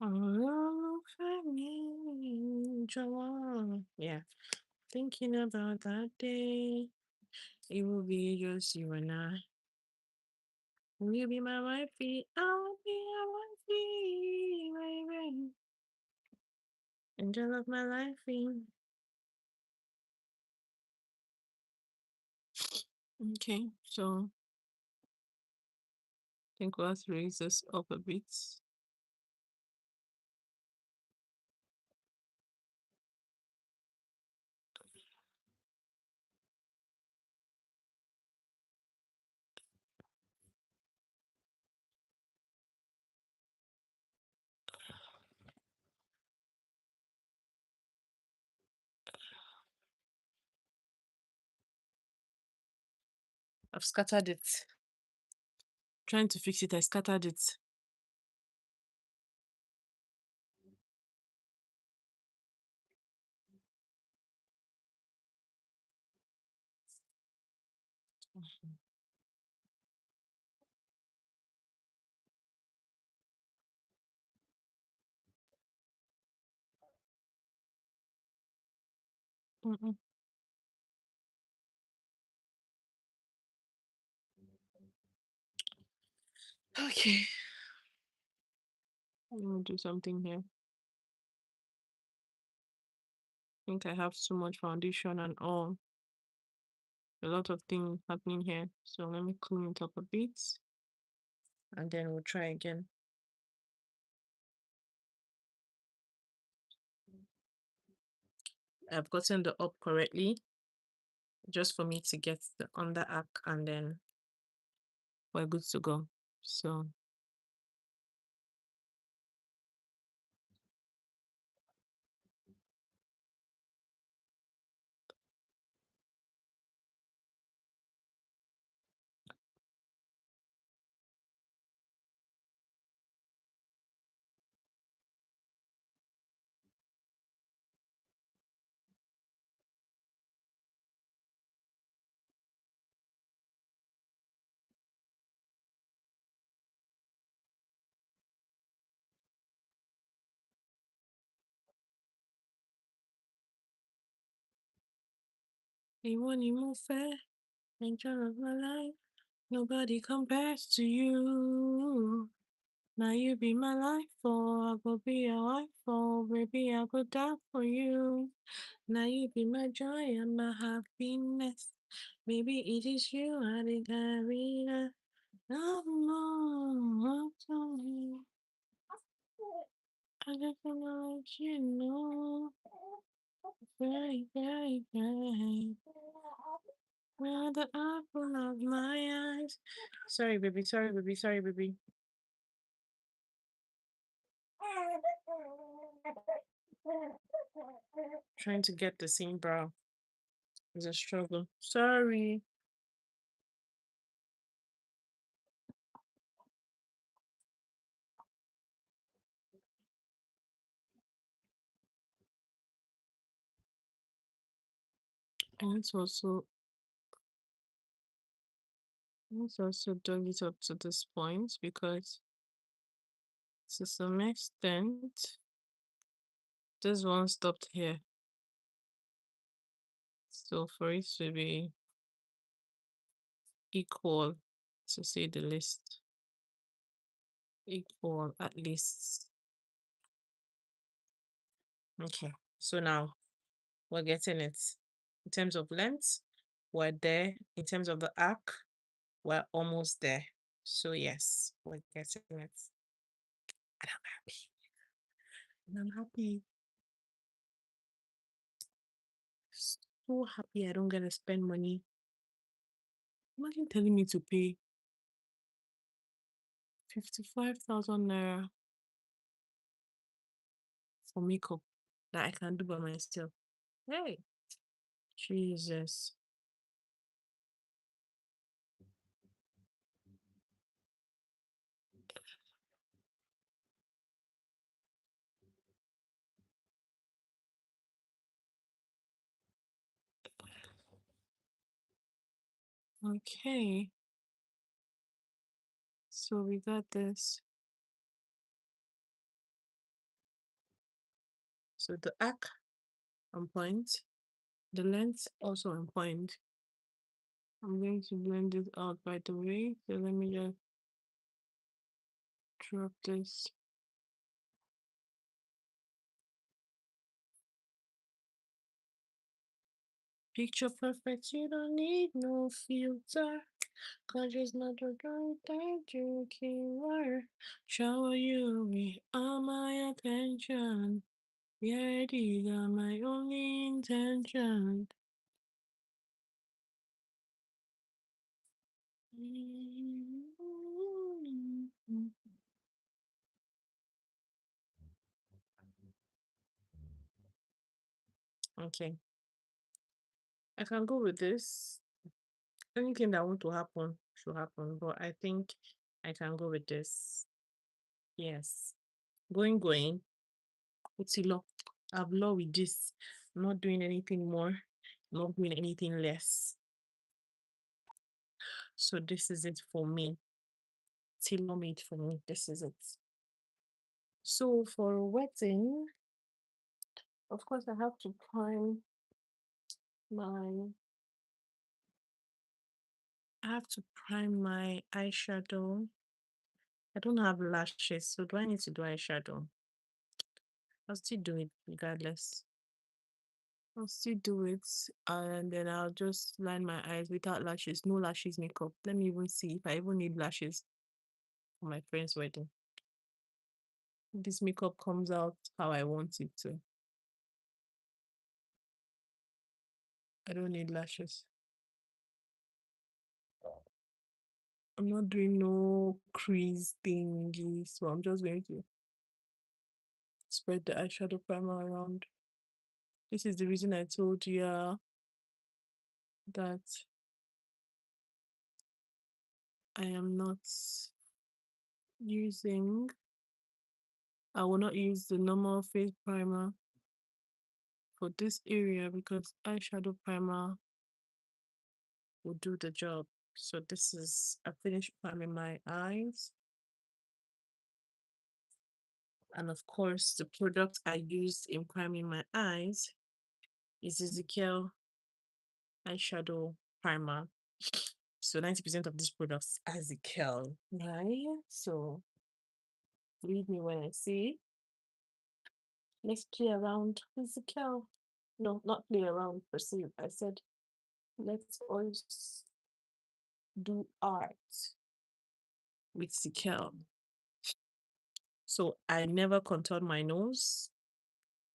Oh, for me, Joanne. Yeah, thinking about that day. It will be just you and I. Will you be my wifey? I'll be your wifey, baby. Angel of my life. Okay, so I think we'll have to raise this up a bit. I've scattered it. Trying to fix it, I scattered it. Mm-mm. Okay, I'm gonna do something here. I think I have too much foundation and all. A lot of things happening here. So let me clean it up a bit and then we'll try again. I've gotten the up correctly just for me to get the under arc and then we're good to go. So you want to move fair, angel of my life. Nobody compares to you. Now you be my life for I go be your wife for baby I go die for you. Now you be my joy and my happiness. Maybe it is you I think I read. No more to me. I just wanna let you know, very, very, very. You're the apple of my eyes. Sorry, baby. Sorry, baby. Sorry, baby. Trying to get the same brow is a struggle. Sorry. Let's also dog it up to this point because to some extent this one stopped here. So for it to be equal, to say the least, equal at least. Okay, so now we're getting it. In terms of length, we're there. In terms of the arc, we're almost there. So yes, we're getting it. And I'm happy. And I'm happy. So happy I don't gotta spend money. Imagine telling me to pay 55,000 naira for makeup that I can do by myself. Hey, Jesus. Okay, so we got this. So the arc on point, the length also on point. I'm going to blend this out by the way. So let me just drop this. Picture perfect, you don't need no filter. Cause it's not a drunk that you can wear. Shower you with all my attention. Yeah, these are my only intentions. Okay, I can go with this. Anything that want to happen should happen, but I think I can go with this. Yes. Going. What's the law? I've law with this. I'm not doing anything more, not doing anything less. So this is it for me. Tailor made for me. This is it. So for wetting, of course I have to prime my eyeshadow. I don't have lashes, so do I need to do eyeshadow? I'll still do it regardless. I'll still do it and then I'll just line my eyes without lashes, no lashes makeup. Let me even see if I even need lashes for my friend's wedding. This makeup comes out how I want it to. I don't need lashes. I'm not doing no crease thingy, so I'm just going to spread the eyeshadow primer around. This is the reason I told you that I am not using, I will not use the normal face primer for this area because eyeshadow primer will do the job. So this is I finished priming my eyes. And of course, the product I used in priming my eyes is the Zikel eyeshadow primer. So 90% of this product is Zikel, right? So read me when I say let's play around with Zikel. No, not play around per se. I said let's always do art with Zikel. So I never contoured my nose.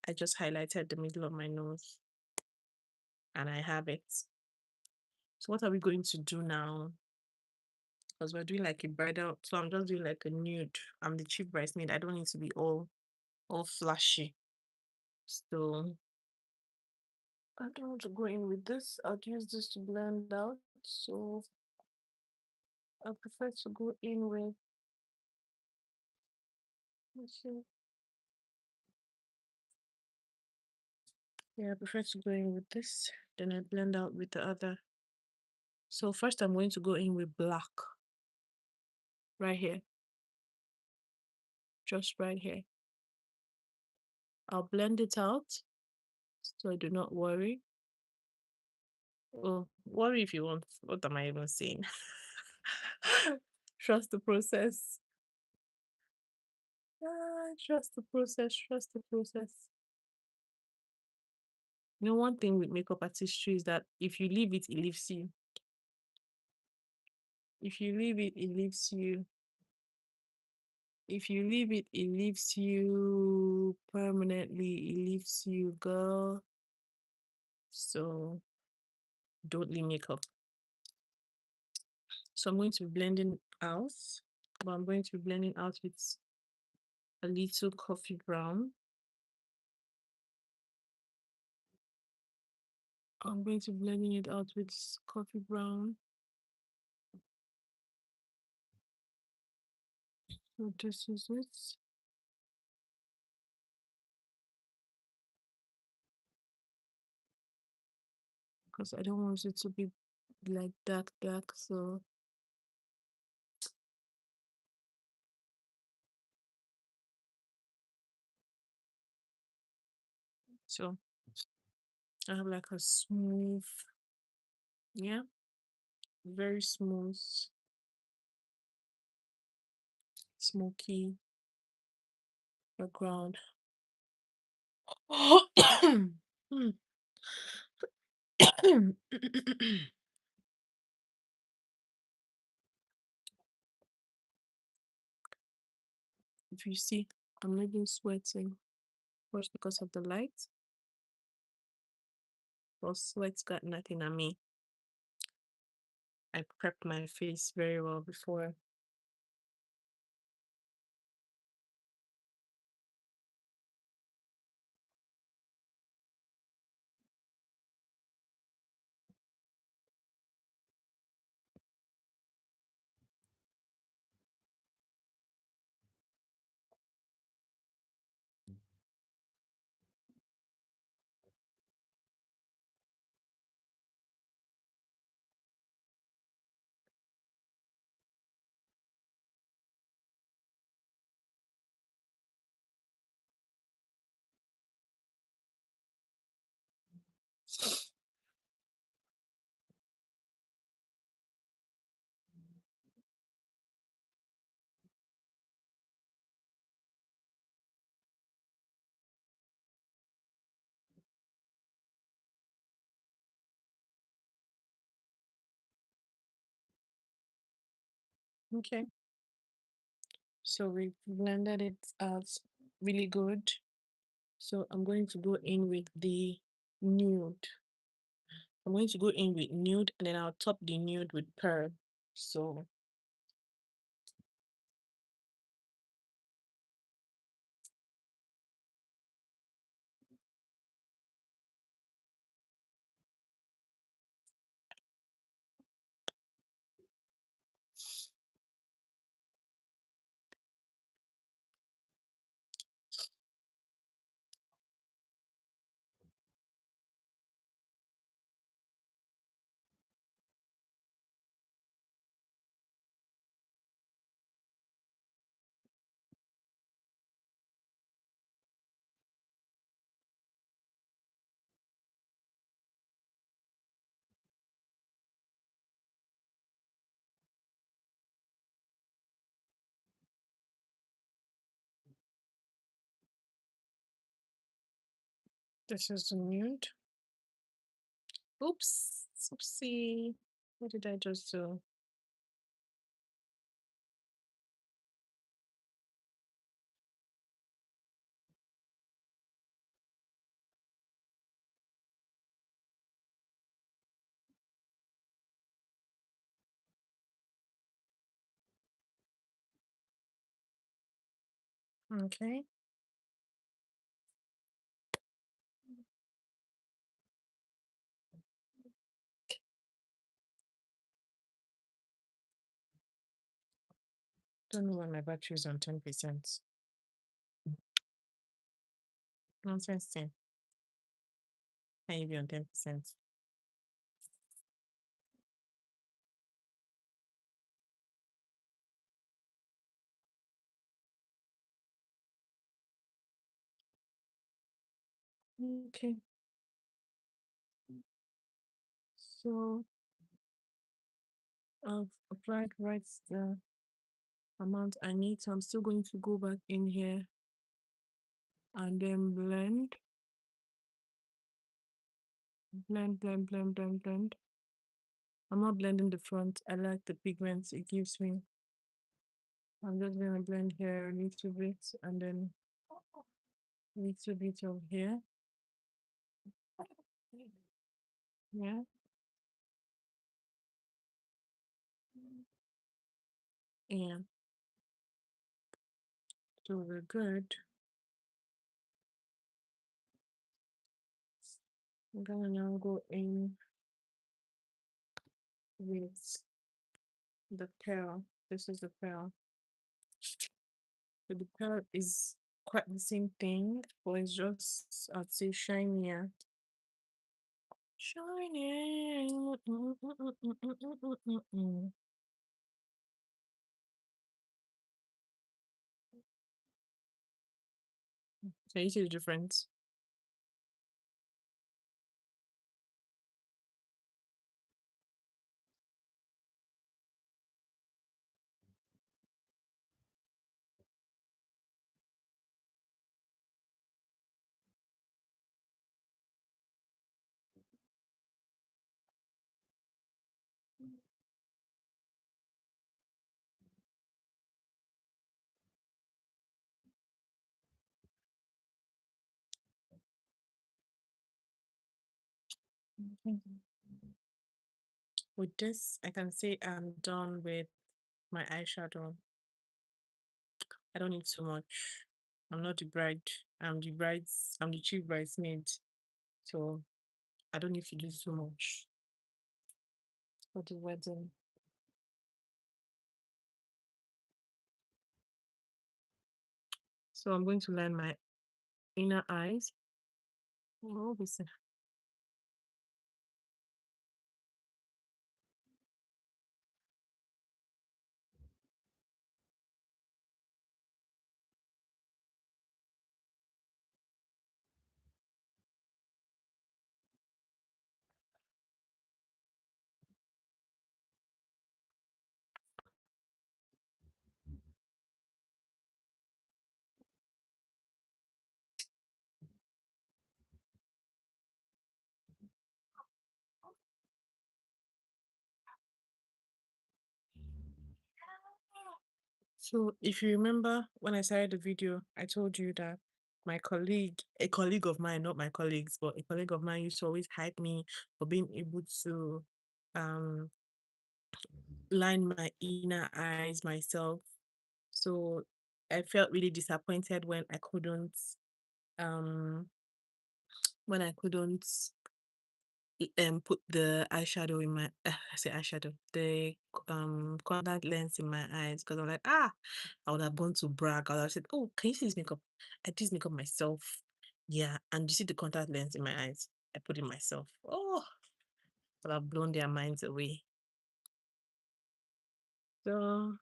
I just highlighted the middle of my nose and I have it. So what are we going to do now? Because we're doing like a bridal, so I'm just doing like a nude. I'm the chief bridesmaid. I don't need to be all flashy. So I don't want to go in with this. I'll use this to blend out. So I prefer to go in with, let's see, Yeah, I prefer to go in with this. Then I blend out with the other. So first I'm going to go in with black. Right here. Just right here. I'll blend it out. So do not worry. Oh, worry if you want. What am I even saying? Trust the process. Trust the process. Trust the process. You know, one thing with makeup artistry is that if you leave it, it leaves you. If you leave it, it leaves you. If you leave it, it leaves you permanently. It leaves you, girl. So don't leave makeup. So I'm going to be blending out, but I'm going to be blending out with a little coffee brown. I'm going to be blending it out with coffee brown. So this is it. Because I don't want it to be like dark, so so I have like a smooth, yeah, very smooth, smoky background. If you see, I'm not even sweating. First because of the light, but sweat's got nothing on me. I prepped my face very well before. Okay. So we blended it out really good. So I'm going to go in with the nude. I'm going to go in with nude and then I'll top the nude with pearl. So this is the nude. Oops. Oopsie. What did I just do? Okay. Don't know why my battery is on 10%. Nonsense thing. Can you be on 10%? Okay. So I've applied right the amount I need. So I'm still going to go back in here and then blend, blend, blend, blend, blend, blend. I'm not blending the front. I like the pigments it gives me. I'm just gonna blend here a little bit and then a little bit of here. Yeah. And so we're good. I'm gonna now go in with the pearl. This is the pearl. So the pearl is quite the same thing, but it's just, I'd say, shinier. Shining. So you see the difference. With this, I can say I'm done with my eyeshadow. I don't need too much. I'm not the bride. I'm the chief bridesmaid. So I don't need to do so much for the wedding. So I'm going to line my inner eyes. Oh, listen. So if you remember when I started the video, I told you that my colleague, a colleague of mine, not my colleagues, but a colleague of mine used to always hype me for being able to um line my inner eyes myself. So I felt really disappointed um when I couldn't put the eyeshadow in my I say eyeshadow, the contact lens in my eyes, because I'm like, I would have gone to brag. I would have said, oh, can you see this makeup? I did this makeup myself. Yeah, and you see the contact lens in my eyes. I put it myself. Oh, I would have blown their minds away. So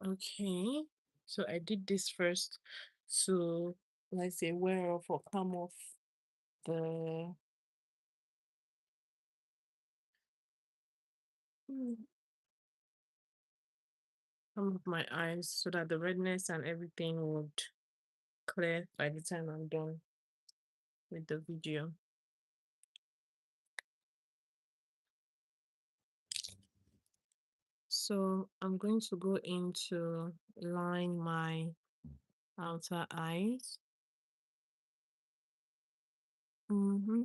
okay. So I did this first to, let's say, wear off or come off the some of my eyes so that the redness and everything would clear by the time I'm done with the video. So I'm going to go into line my outer eyes. Mm-hmm.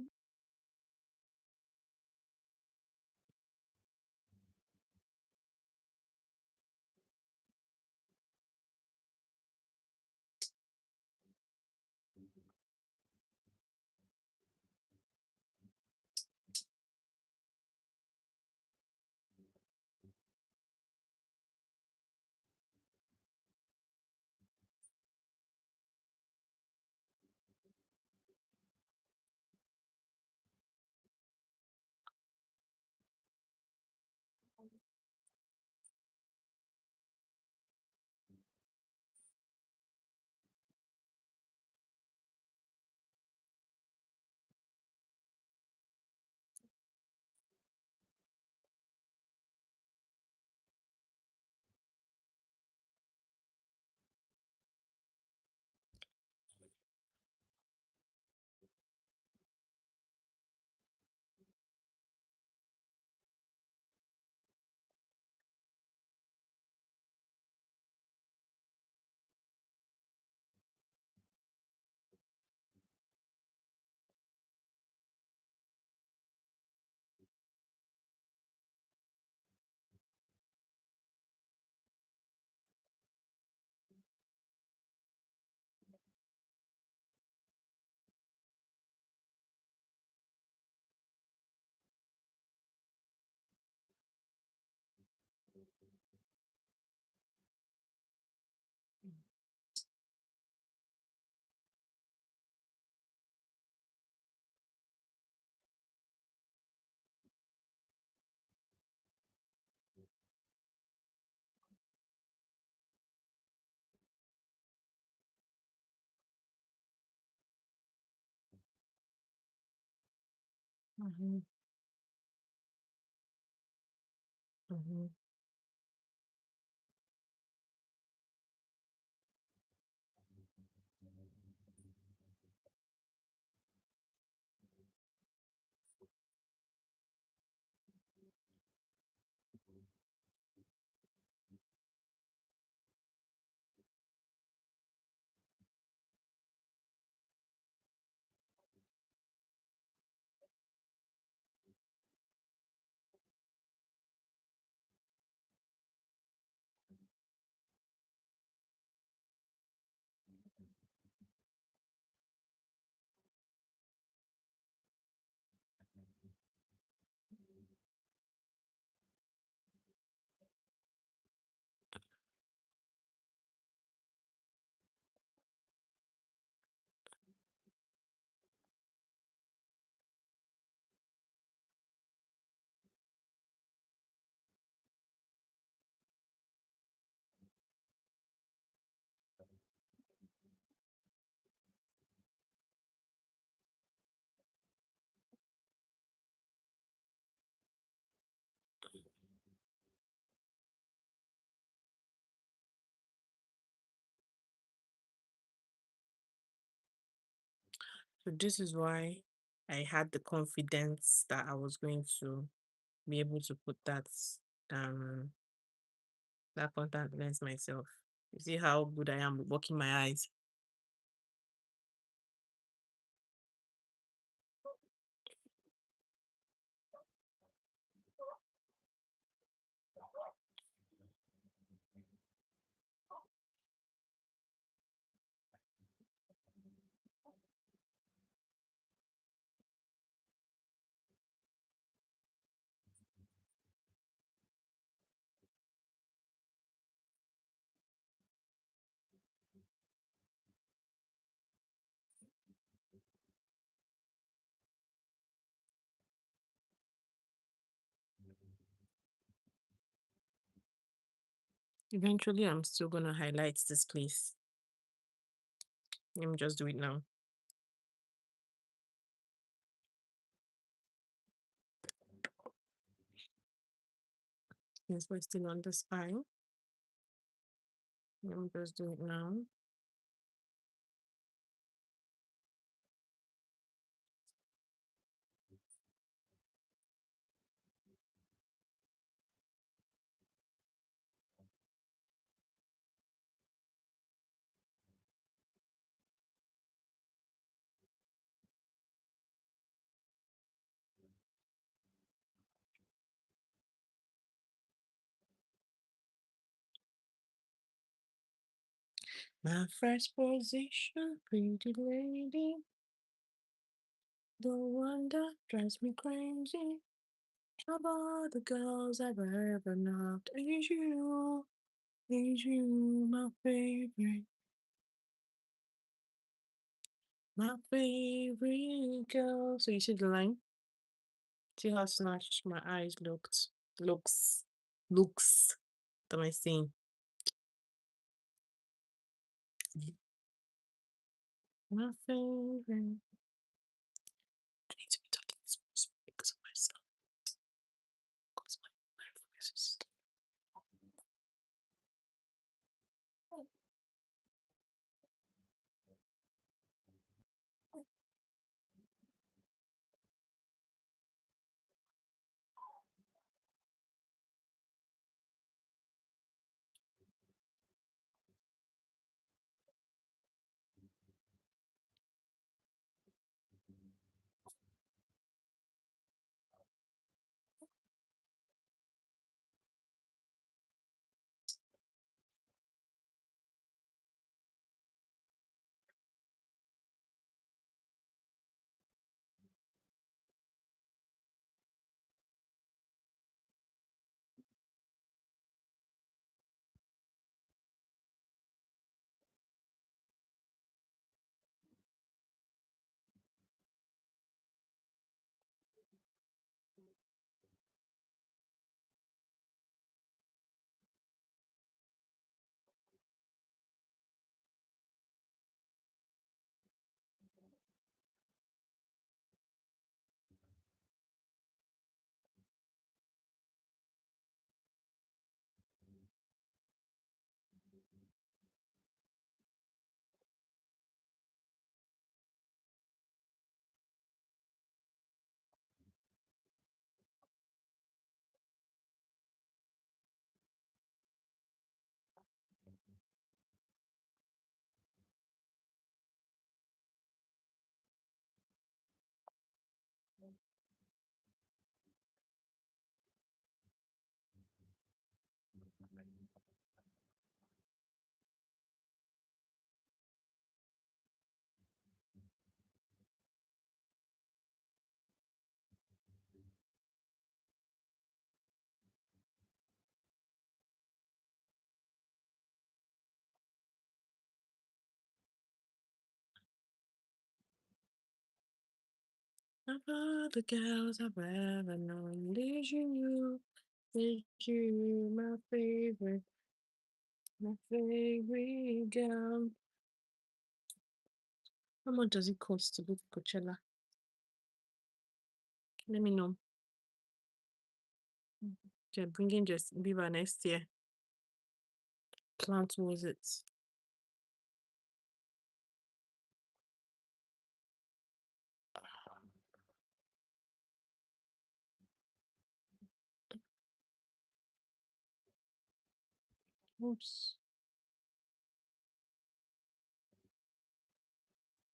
Mm-hmm. Mm-hmm. So this is why I had the confidence that I was going to be able to put um that contact lens myself. You see how good I am with working my eyes. Eventually, I'm still gonna highlight this place. Let me just do it now. Since we're still on the spine, let me just do it now. My first position, pretty lady, the one that drives me crazy. Of all the girls I've ever knocked, is you, my favorite girl. So you see the line? See how snatched my eyes looks, looks. What am I saying? My favorite. I need to be talking small because of myself. Because my voice is. Of all the girls I've ever known, did you, my favorite girl. How much does it cost to go to Coachella? Let me know. They're bringing just Bieber next year. Plant was it? Oops.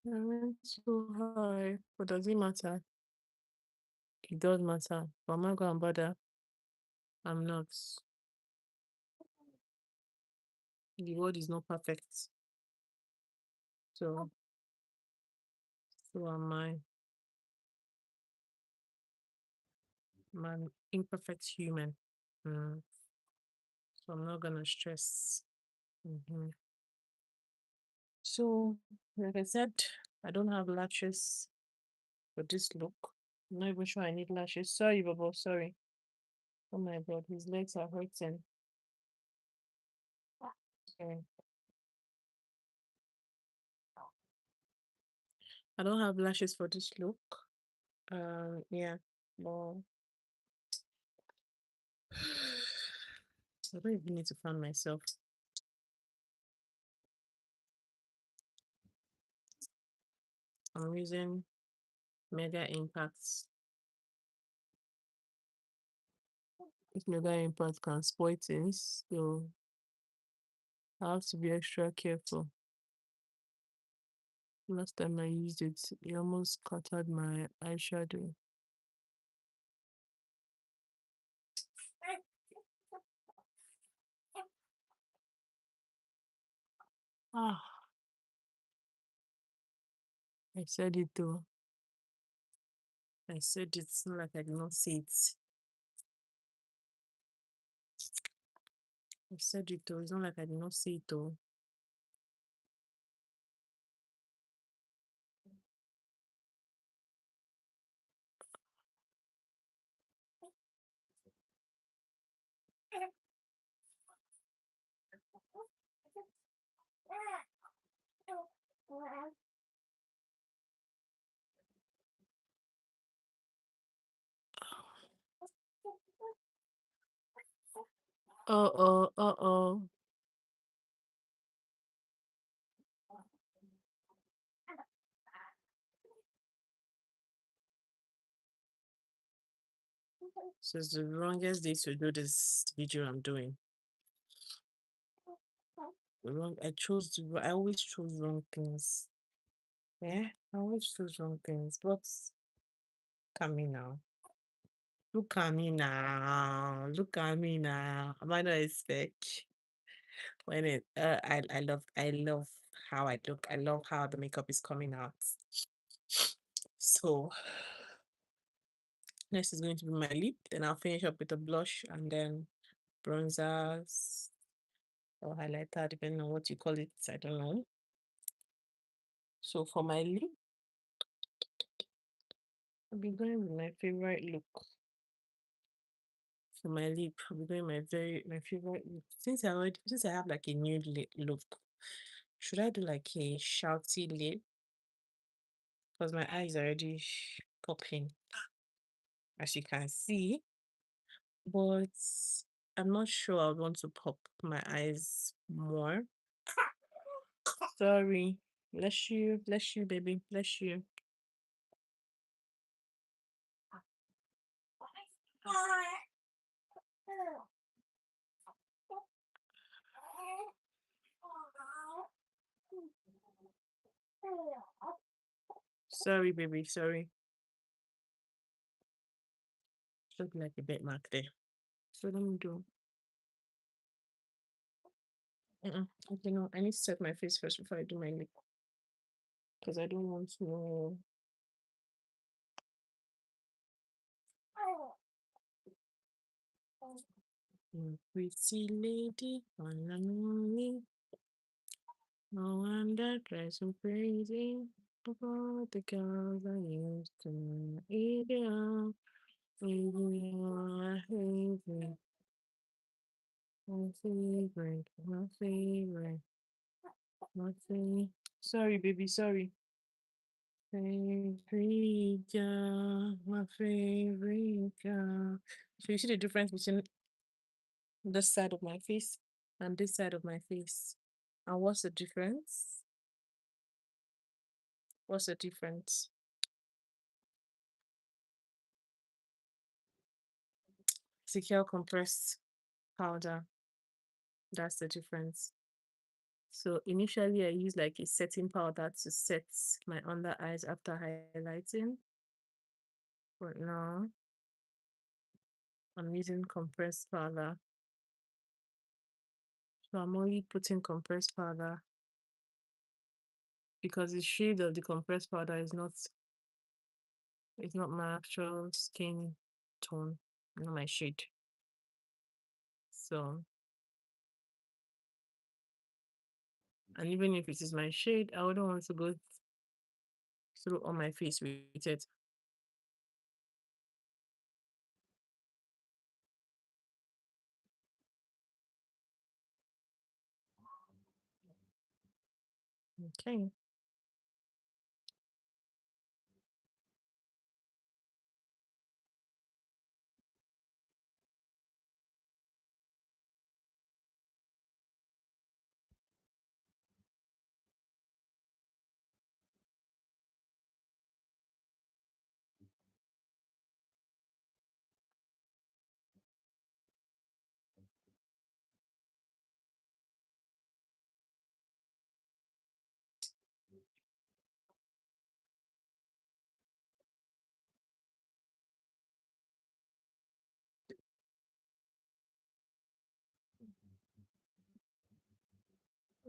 I went so high. But does it matter? It does matter. But I'm not gonna bother. I'm not. The world is not perfect. So am I. I'm an imperfect human. Mm. So I'm not gonna stress. Mhm. So, like I said, I don't have lashes for this look. I'm not even sure I need lashes. Sorry, Baba. Sorry. Oh my god, his legs are hurting. Sorry. I don't have lashes for this look. Yeah. Well, I don't even need to find myself. I'm using Mega Impacts. This Mega Impact can spoil things, so I have to be extra careful. Last time I used it, it almost scattered my eyeshadow. Ah, I said it though. I said it's not like I did not see it. I said it though. It's not like I did not see it though. Uh-oh, uh-oh. So it's the wrongest day to do this video I'm doing. Wrong. I always choose wrong things. Yeah, I always choose wrong things. But look at me now. Look at me now. Look at me now. Am I not expect when I love how I look. I love how the makeup is coming out. So next is going to be my lip. Then I'll finish up with a blush and then bronzers or highlighter, depending on what you call it. I don't know. So for my lip, I'll be going with my favorite look. For my lip, I'll be going my favorite lip. Since I have like a nude lip look, should I do like a shouty lip? Because my eyes are already popping, as you can see. But I'm not sure I want to pop my eyes more. Sorry. Bless you, baby, bless you. Sorry, baby, sorry. Look like a bit mark there. So let me do. Okay, no, I need to set my face first before I do my lip because I don't want to. Pretty lady, one and only. No one that drives me crazy. of all the girls I used to know. Adrian, my favorite, my favorite, my favorite, my favorite. Sorry, baby, sorry. Favorite girl, my favorite girl. So you see the difference between this side of my face and this side of my face. And what's the difference? What's the difference? Zikel compressed powder. That's the difference. So initially I used like a setting powder to set my under eyes after highlighting. But now I'm using compressed powder. So I'm only putting compressed powder because the shade of the compressed powder is not it's not my actual skin tone, not my shade. So, and even if it is my shade, I wouldn't want to go through on my face with it. Okay.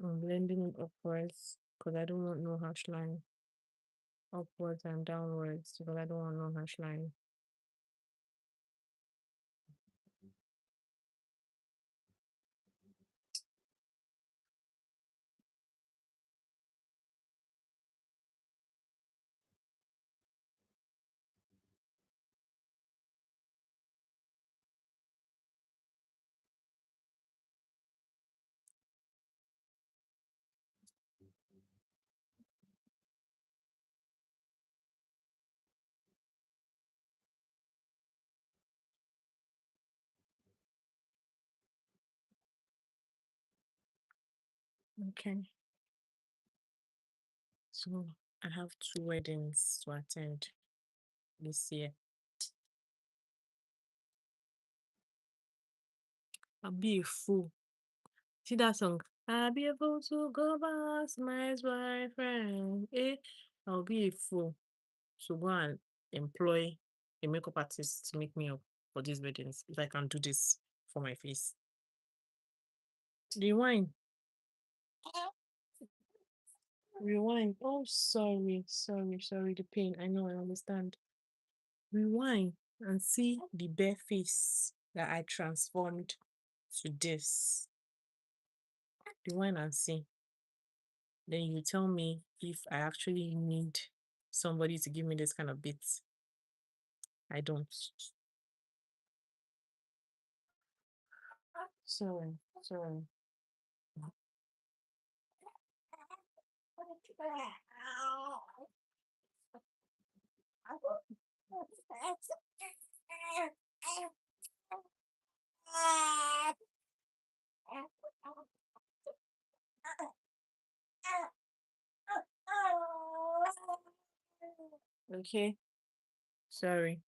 I'm blending it upwards because I don't want no harsh line. Upwards and downwards because I don't want no harsh line. Okay. So I have two weddings to attend this year. I'll be a fool. See that song? I'll be able to go back to my ex-boyfriend. I'll be a fool to go and employ a makeup artist to make me up for these weddings if I can do this for my face. Rewind. Rewind. Oh, sorry. The pain. I know, I understand. Rewind and see the bare face that I transformed to this. Rewind and see. Then you tell me if I actually need somebody to give me this kind of bits. I don't. Sorry. Okay. Sorry.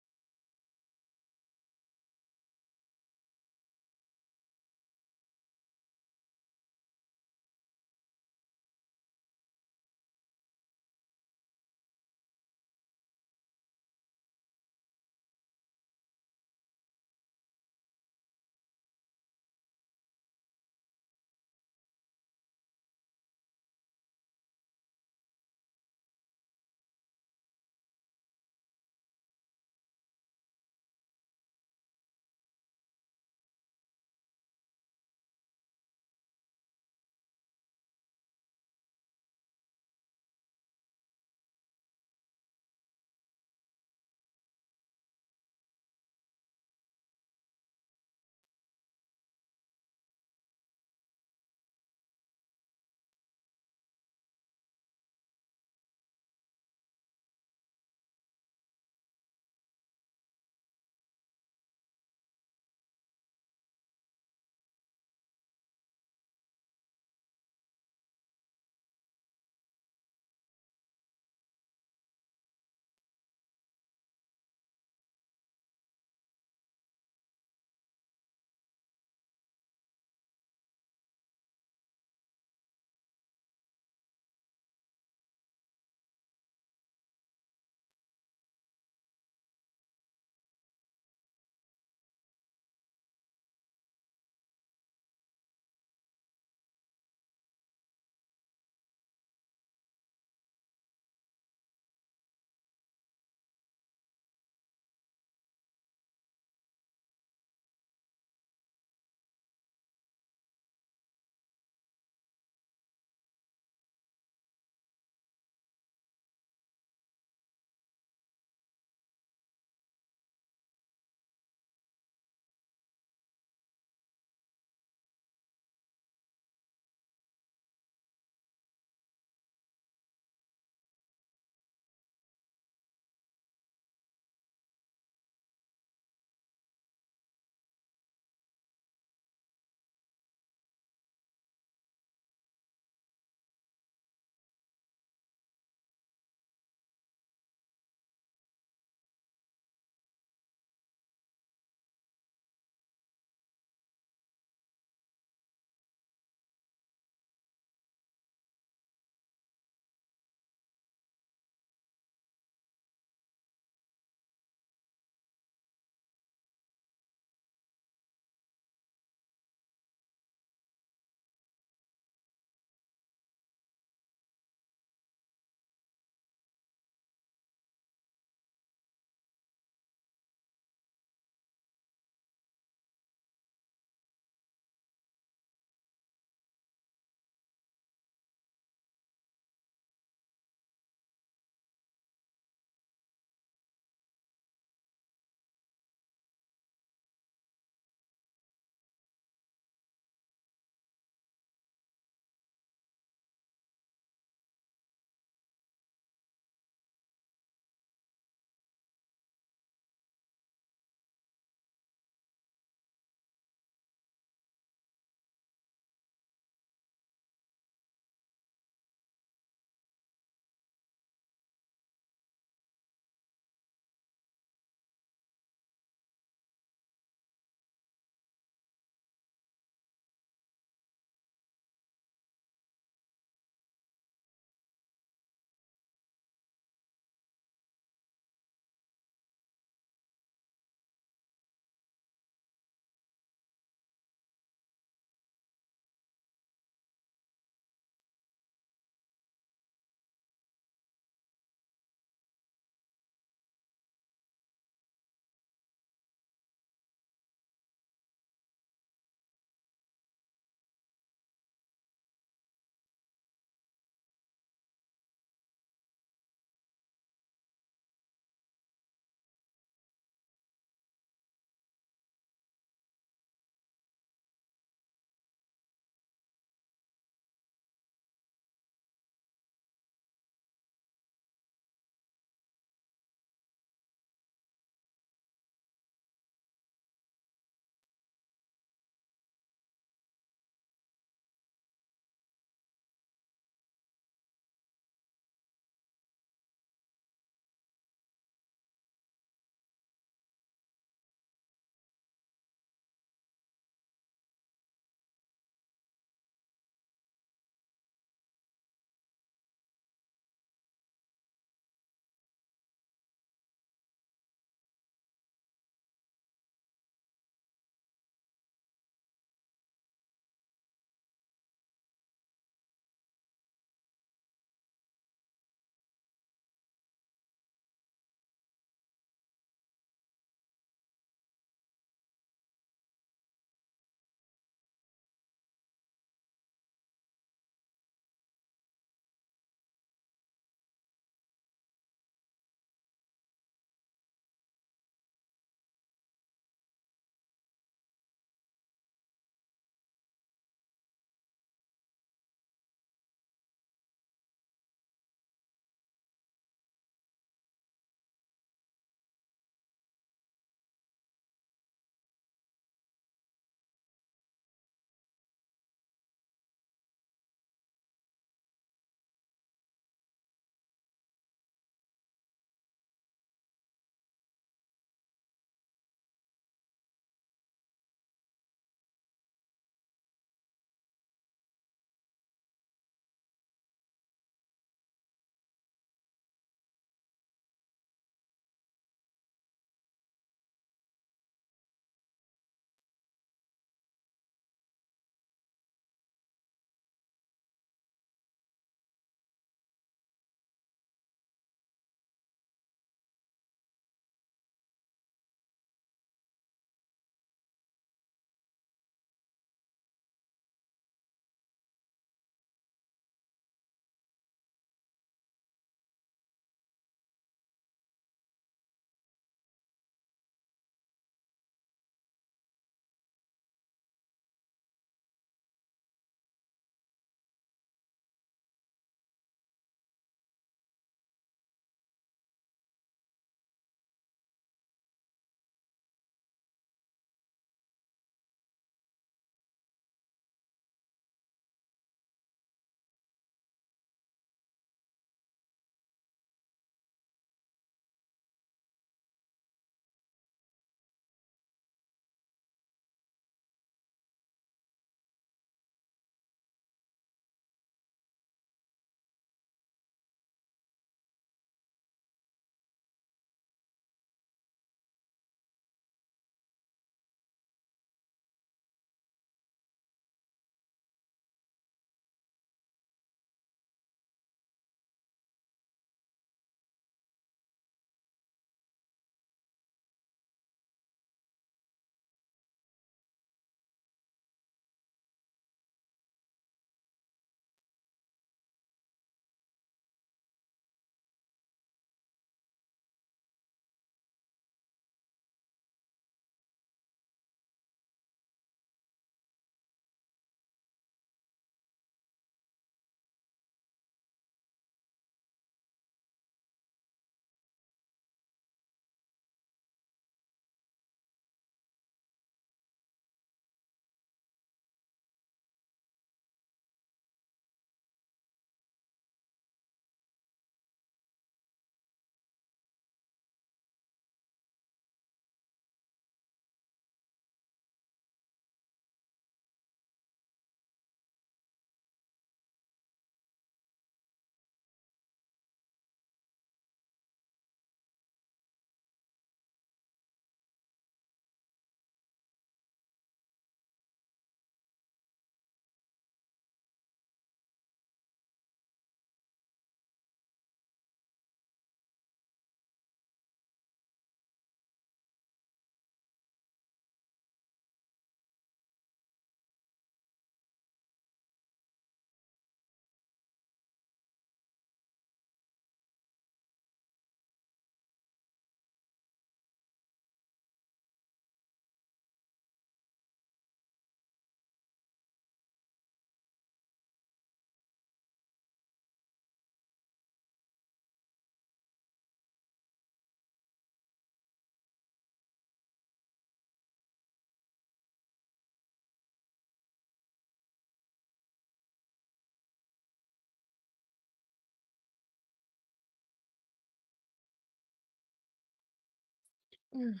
Mm,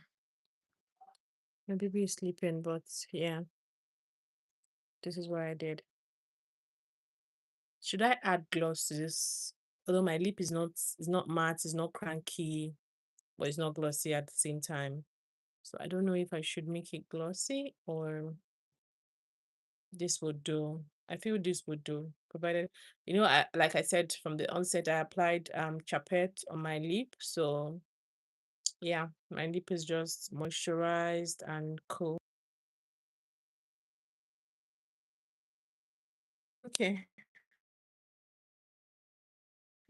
my baby is sleeping, but yeah, this is what I did. Should I add gloss to this? Although my lip is not matte, it's not cranky, but it's not glossy at the same time. So I don't know if I should make it glossy or this would do. I feel this would do, provided like I said from the onset, I applied chapet on my lip. So yeah, my lip is just moisturized and cool. Okay,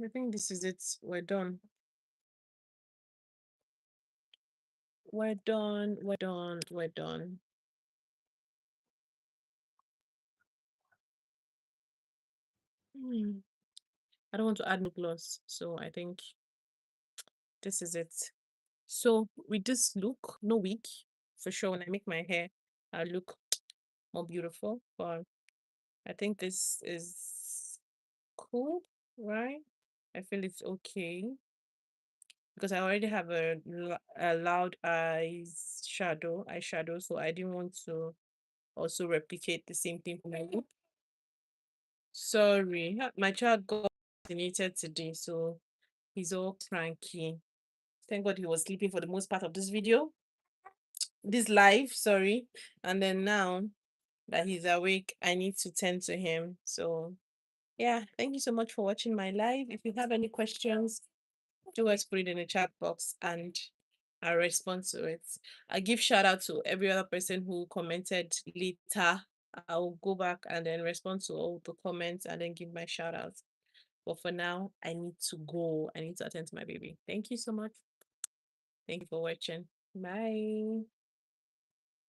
I think this is it. We're done. We're done. We're done. We're done. Hmm. I don't want to add no gloss, so I think this is it. So with this look, no wig, for sure. When I make my hair, I look more beautiful. But I think this is cool, right? I feel it's okay because I already have a loud eyeshadow, so I didn't want to also replicate the same thing for my lip. Sorry, my child got vaccinated today, so he's all cranky. Thank God he was sleeping for the most part of this video, this live, sorry. And then now that he's awake, I need to tend to him. So yeah, thank you so much for watching my live. If you have any questions, do us put it in the chat box and I'll respond to it. I give shout out to every other person who commented later. I'll go back and then respond to all the comments and then give my shout outs. But for now, I need to go. I need to attend to my baby. Thank you so much. Thank you for watching. Bye.